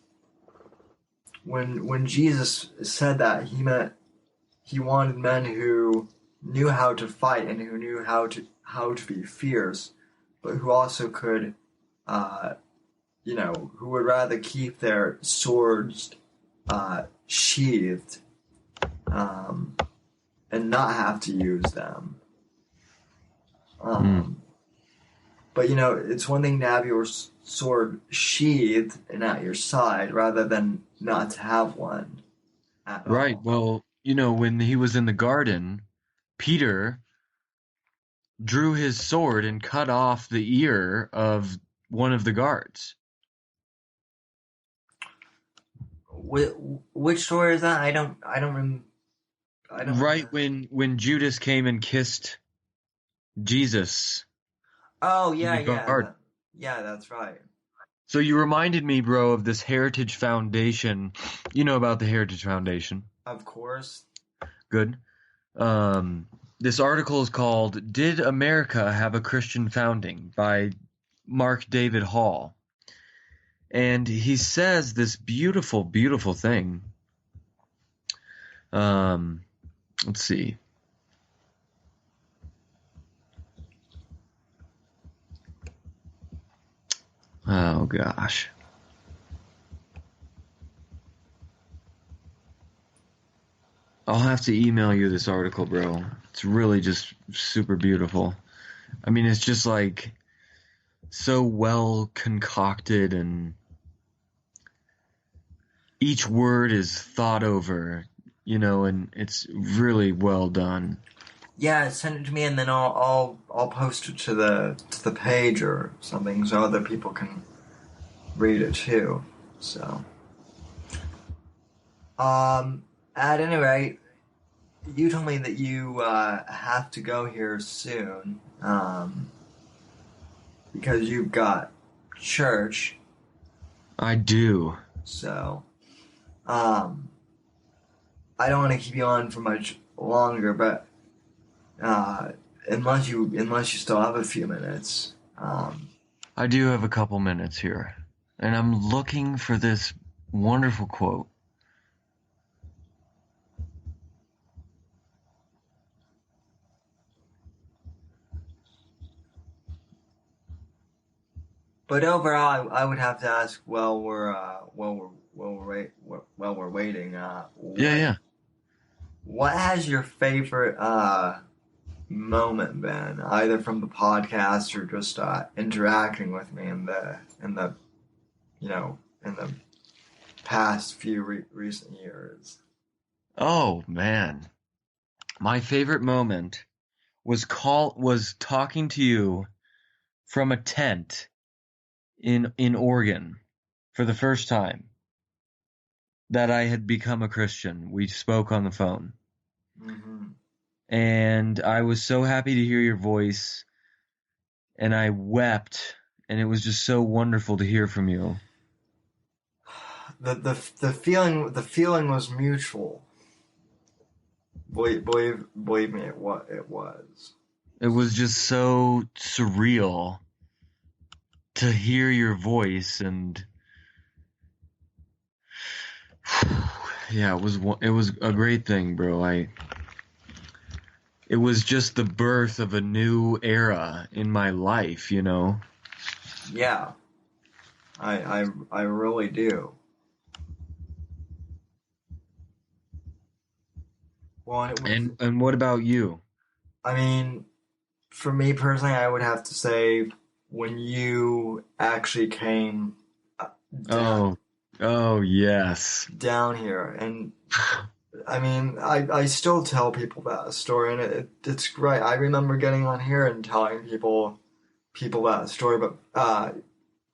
when Jesus said that, he wanted men who knew how to fight and who knew how to be fierce, but who also could, who would rather keep their swords sheathed, and not have to use them. But it's one thing to have your sword sheathed and at your side rather than not to have one at Right. all. Well, when he was in the garden, Peter drew his sword and cut off the ear of one of the guards. Which story is that? I don't. Right when Judas came and kissed Jesus. Oh in yeah, the garden. yeah, that's right. So you reminded me, bro, of this Heritage Foundation. You know about the Heritage Foundation? Of course. Good. This article is called "Did America Have a Christian Founding?" by Mark David Hall. And he says this beautiful, beautiful thing. Let's see. Oh, gosh. I'll have to email you this article, bro. It's really just super beautiful. I mean, it's just like so well concocted, and each word is thought over, and it's really well done. Yeah, send it to me, and then I'll post it to the page or something, so other people can read it too. So, at any rate, you told me that you have to go here soon, because you've got church. I do. So, Um, I don't want to keep you on for much longer, but uh, unless you still have a few minutes. I do have a couple minutes here, and I'm looking for this wonderful quote. But overall, I would have to ask. While we're waiting, Yeah, yeah. what has your favorite moment been, either from the podcast or just interacting with me in the in the past few recent years? Oh man, my favorite moment was talking to you from a tent in Oregon for the first time that I had become a Christian. We spoke on the phone, Mm-hmm. and I was so happy to hear your voice, and I wept, and it was just so wonderful to hear from you. The feeling was mutual. Believe me, it was. It was just so surreal to hear your voice, and yeah, it was a great thing, bro. It was just the birth of a new era in my life, you know. Yeah, I really do. Well, And what about you? I mean, for me personally, I would have to say when you actually came down Oh, oh yes. down here, and I mean, I still tell people that story, and it's great. I remember getting on here and telling people that story. But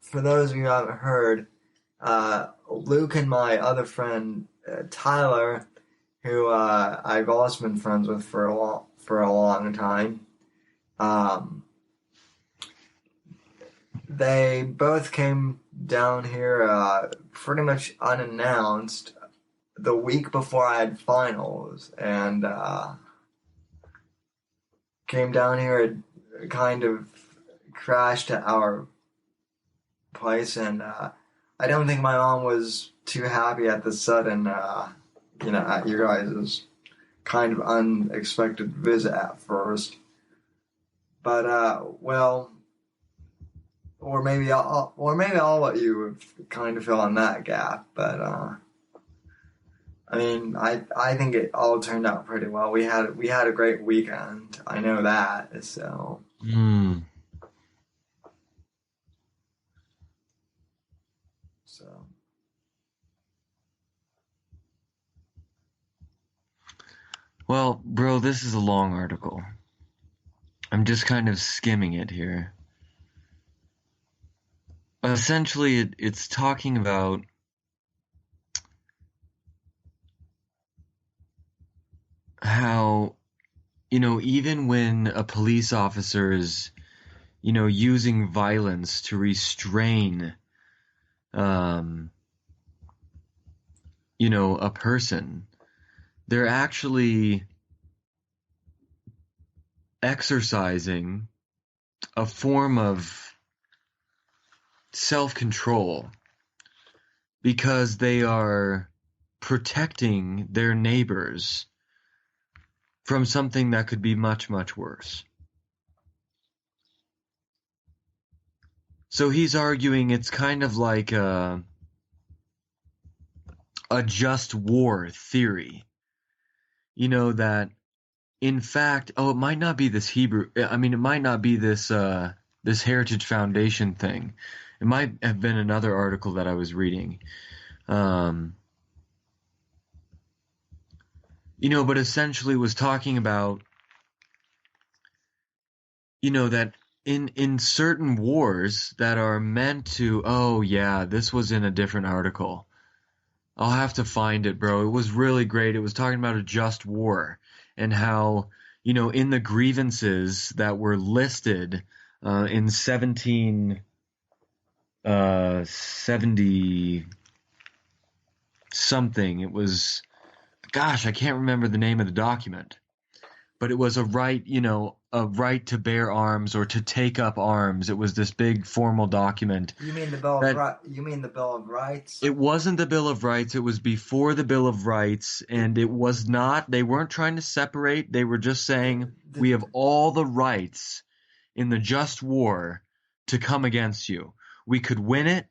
for those of you who haven't heard, Luke and my other friend Tyler, who I've also been friends with for a long time, um, they both came down here pretty much unannounced the week before I had finals, and came down here and kind of crashed at our place, and I don't think my mom was too happy at the sudden, at your guys' kind of unexpected visit at first. But well, or maybe I'll let you kind of fill in that gap. But I mean, I think it all turned out pretty well. We had a great weekend. I know that. So Hmm. so Well, bro, this is a long article. I'm just kind of skimming it here. Essentially, it's talking about how, even when a police officer is, using violence to restrain, um, a person, they're actually exercising a form of self-control because they are protecting their neighbors from something that could be much, much worse. So he's arguing it's kind of like a just war theory. That in fact, it might not be this it might not be this Heritage Foundation thing. It might have been another article that I was reading. But essentially was talking about, that in certain wars that are meant to, oh yeah, this was in a different article. I'll have to find it, bro. It was really great. It was talking about a just war and how, in the grievances that were listed in 1770, something. It was, gosh, I can't remember the name of the document, but it was a right, a right to bear arms or to take up arms. It was this big formal document You mean the Bill of that You mean the Bill of Rights? it wasn't the Bill of Rights. It was before the Bill of Rights, and it was not, they weren't trying to separate. They were just saying, The, we have all the rights in the just war to come against you. We could win it.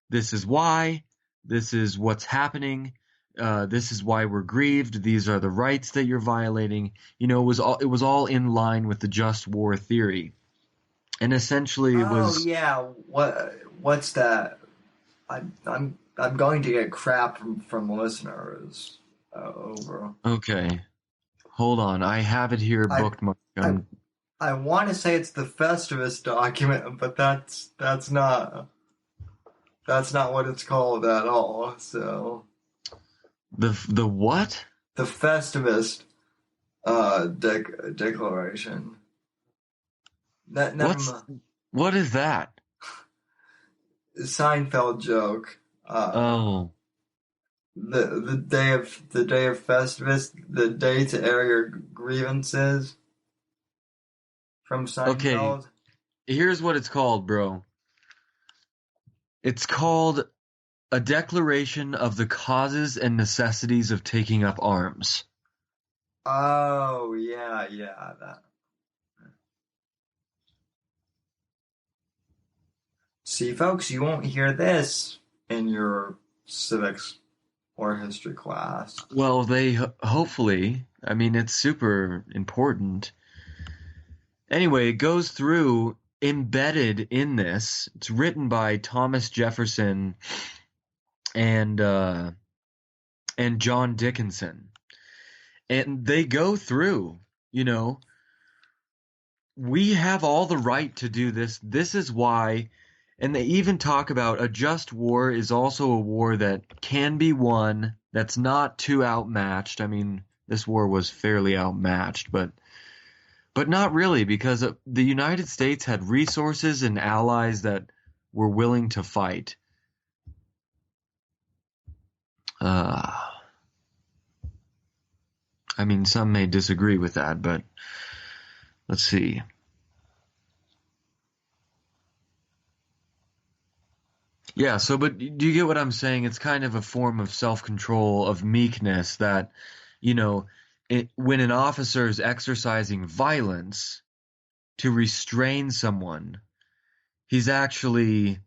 This is why. This is what's happening. This is why we're grieved. These are the rights that you're violating. It was all in line with the just war theory, and essentially it oh was yeah, what's that? I'm going to get crap from listeners over. okay. Hold on, I have it here I bookmarked. I I want to say it's the Festivus document, but that's not what it's called at all. So The what? the Festivus declaration. Never What's mind. what is that? Seinfeld joke. Oh, The day of Festivus, the day to air your grievances from okay. Seinfeld. Here's what it's called, bro. It's called a declaration of the causes and necessities of taking up arms. Oh yeah, that. See, folks, you won't hear this in your civics or history class. Well, hopefully, I mean, it's super important. Anyway, it goes through embedded in this. It's written by Thomas Jefferson and and John Dickinson. And they go through, you know, we have all the right to do this. This is why. And they even talk about a just war is also a war that can be won, that's not too outmatched. I mean, this war was fairly outmatched, but not really, because the United States had resources and allies that were willing to fight. Uh, I mean, some may disagree with that, but let's see. Yeah, so, but do you get what I'm saying? It's kind of a form of self-control, of meekness that, you know, when an officer is exercising violence to restrain someone, he's actually,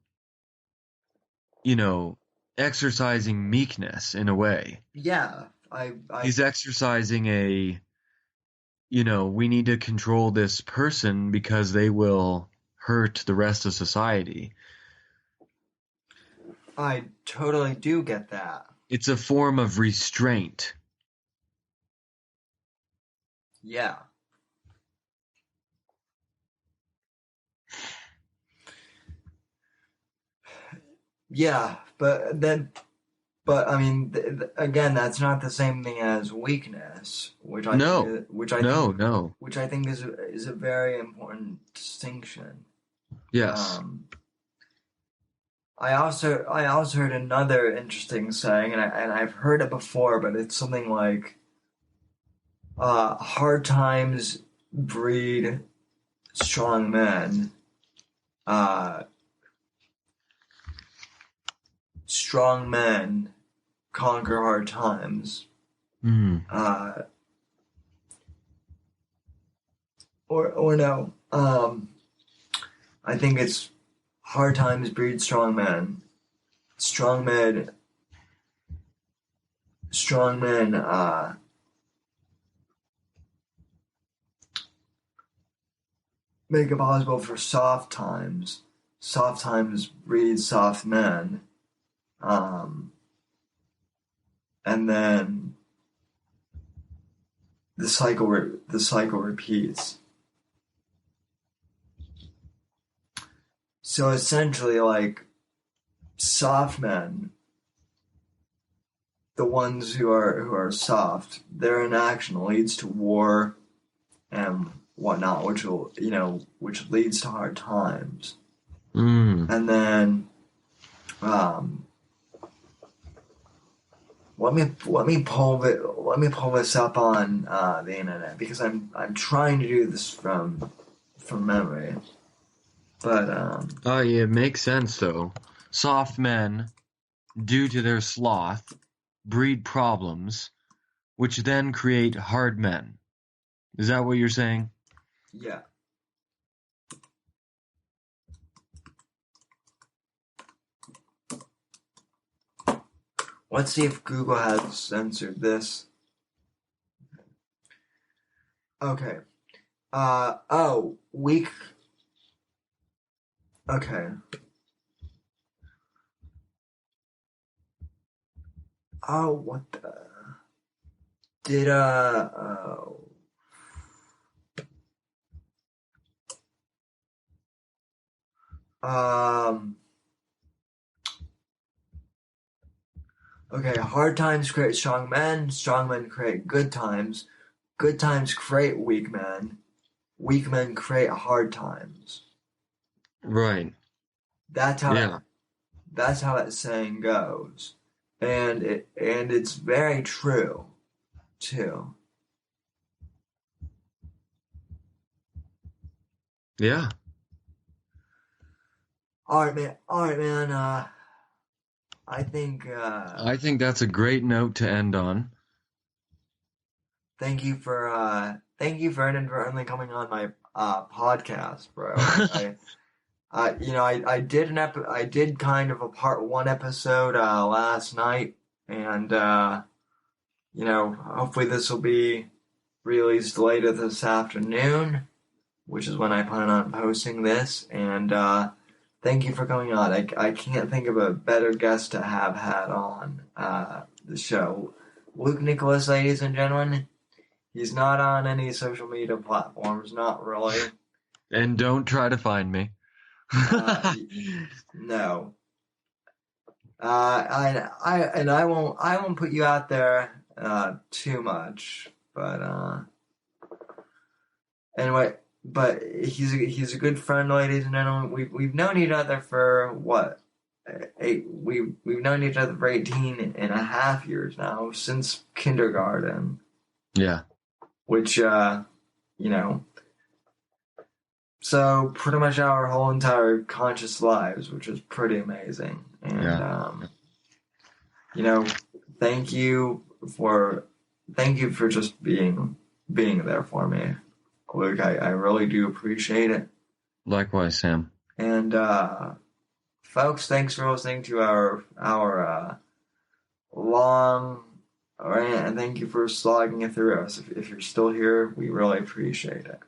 you know, exercising meekness in a way. Yeah, He's exercising we need to control this person because they will hurt the rest of society. I totally do get that. It's a form of restraint. Yeah. Yeah, but I mean, again, that's not the same thing as weakness, No, no, no. which I think is a very important distinction. Yes. Um, I also heard another interesting saying, and I've heard it before, but it's something like, hard times breed strong men. Uh, Strong men conquer hard times. Mm. Uh, or no. I think it's hard times breed strong men. Strong men. Strong men. Make it possible for soft times. Soft times breed soft men. Um, and then the cycle repeats. So essentially, like, soft men, the ones who are soft, their inaction leads to war and whatnot, which leads to hard times. Mm. And then, um, Let me pull this up on the internet because I'm trying to do this from memory. But Oh, yeah, it makes sense, though. Soft men, due to their sloth, breed problems, which then create hard men. Is that what you're saying? yeah. Let's see if Google has censored this. Okay. Weak. Okay. Oh, what the? Did, okay, hard times create strong men create good times create weak men create hard times. Right. That's how Yeah. that saying goes. And it's very true, too. Yeah. Alright, man, I think, I think that's a great note to end on. thank you for inadvertently coming on my podcast, bro. I did kind of a part one episode last night, and hopefully this will be released later this afternoon, which is when I plan on posting this. And thank you for coming on. I can't think of a better guest to have had on the show. Luke Nickless, ladies and gentlemen. He's not on any social media platforms, not really. And don't try to find me. No. I won't put you out there too much, but anyway, but he's a good friend, ladies and gentlemen. We've known each other for what? We've known each other for 18 and a half years now, since kindergarten. Yeah. Which so pretty much our whole entire conscious lives, which is pretty amazing. And thank you for just being there for me, Luke. I really do appreciate it. Likewise, Sam. And folks, thanks for listening to our long rant, and thank you for slogging it through us. If you're still here, we really appreciate it.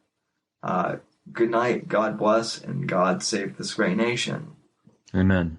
Good night, God bless, and God save this great nation. Amen.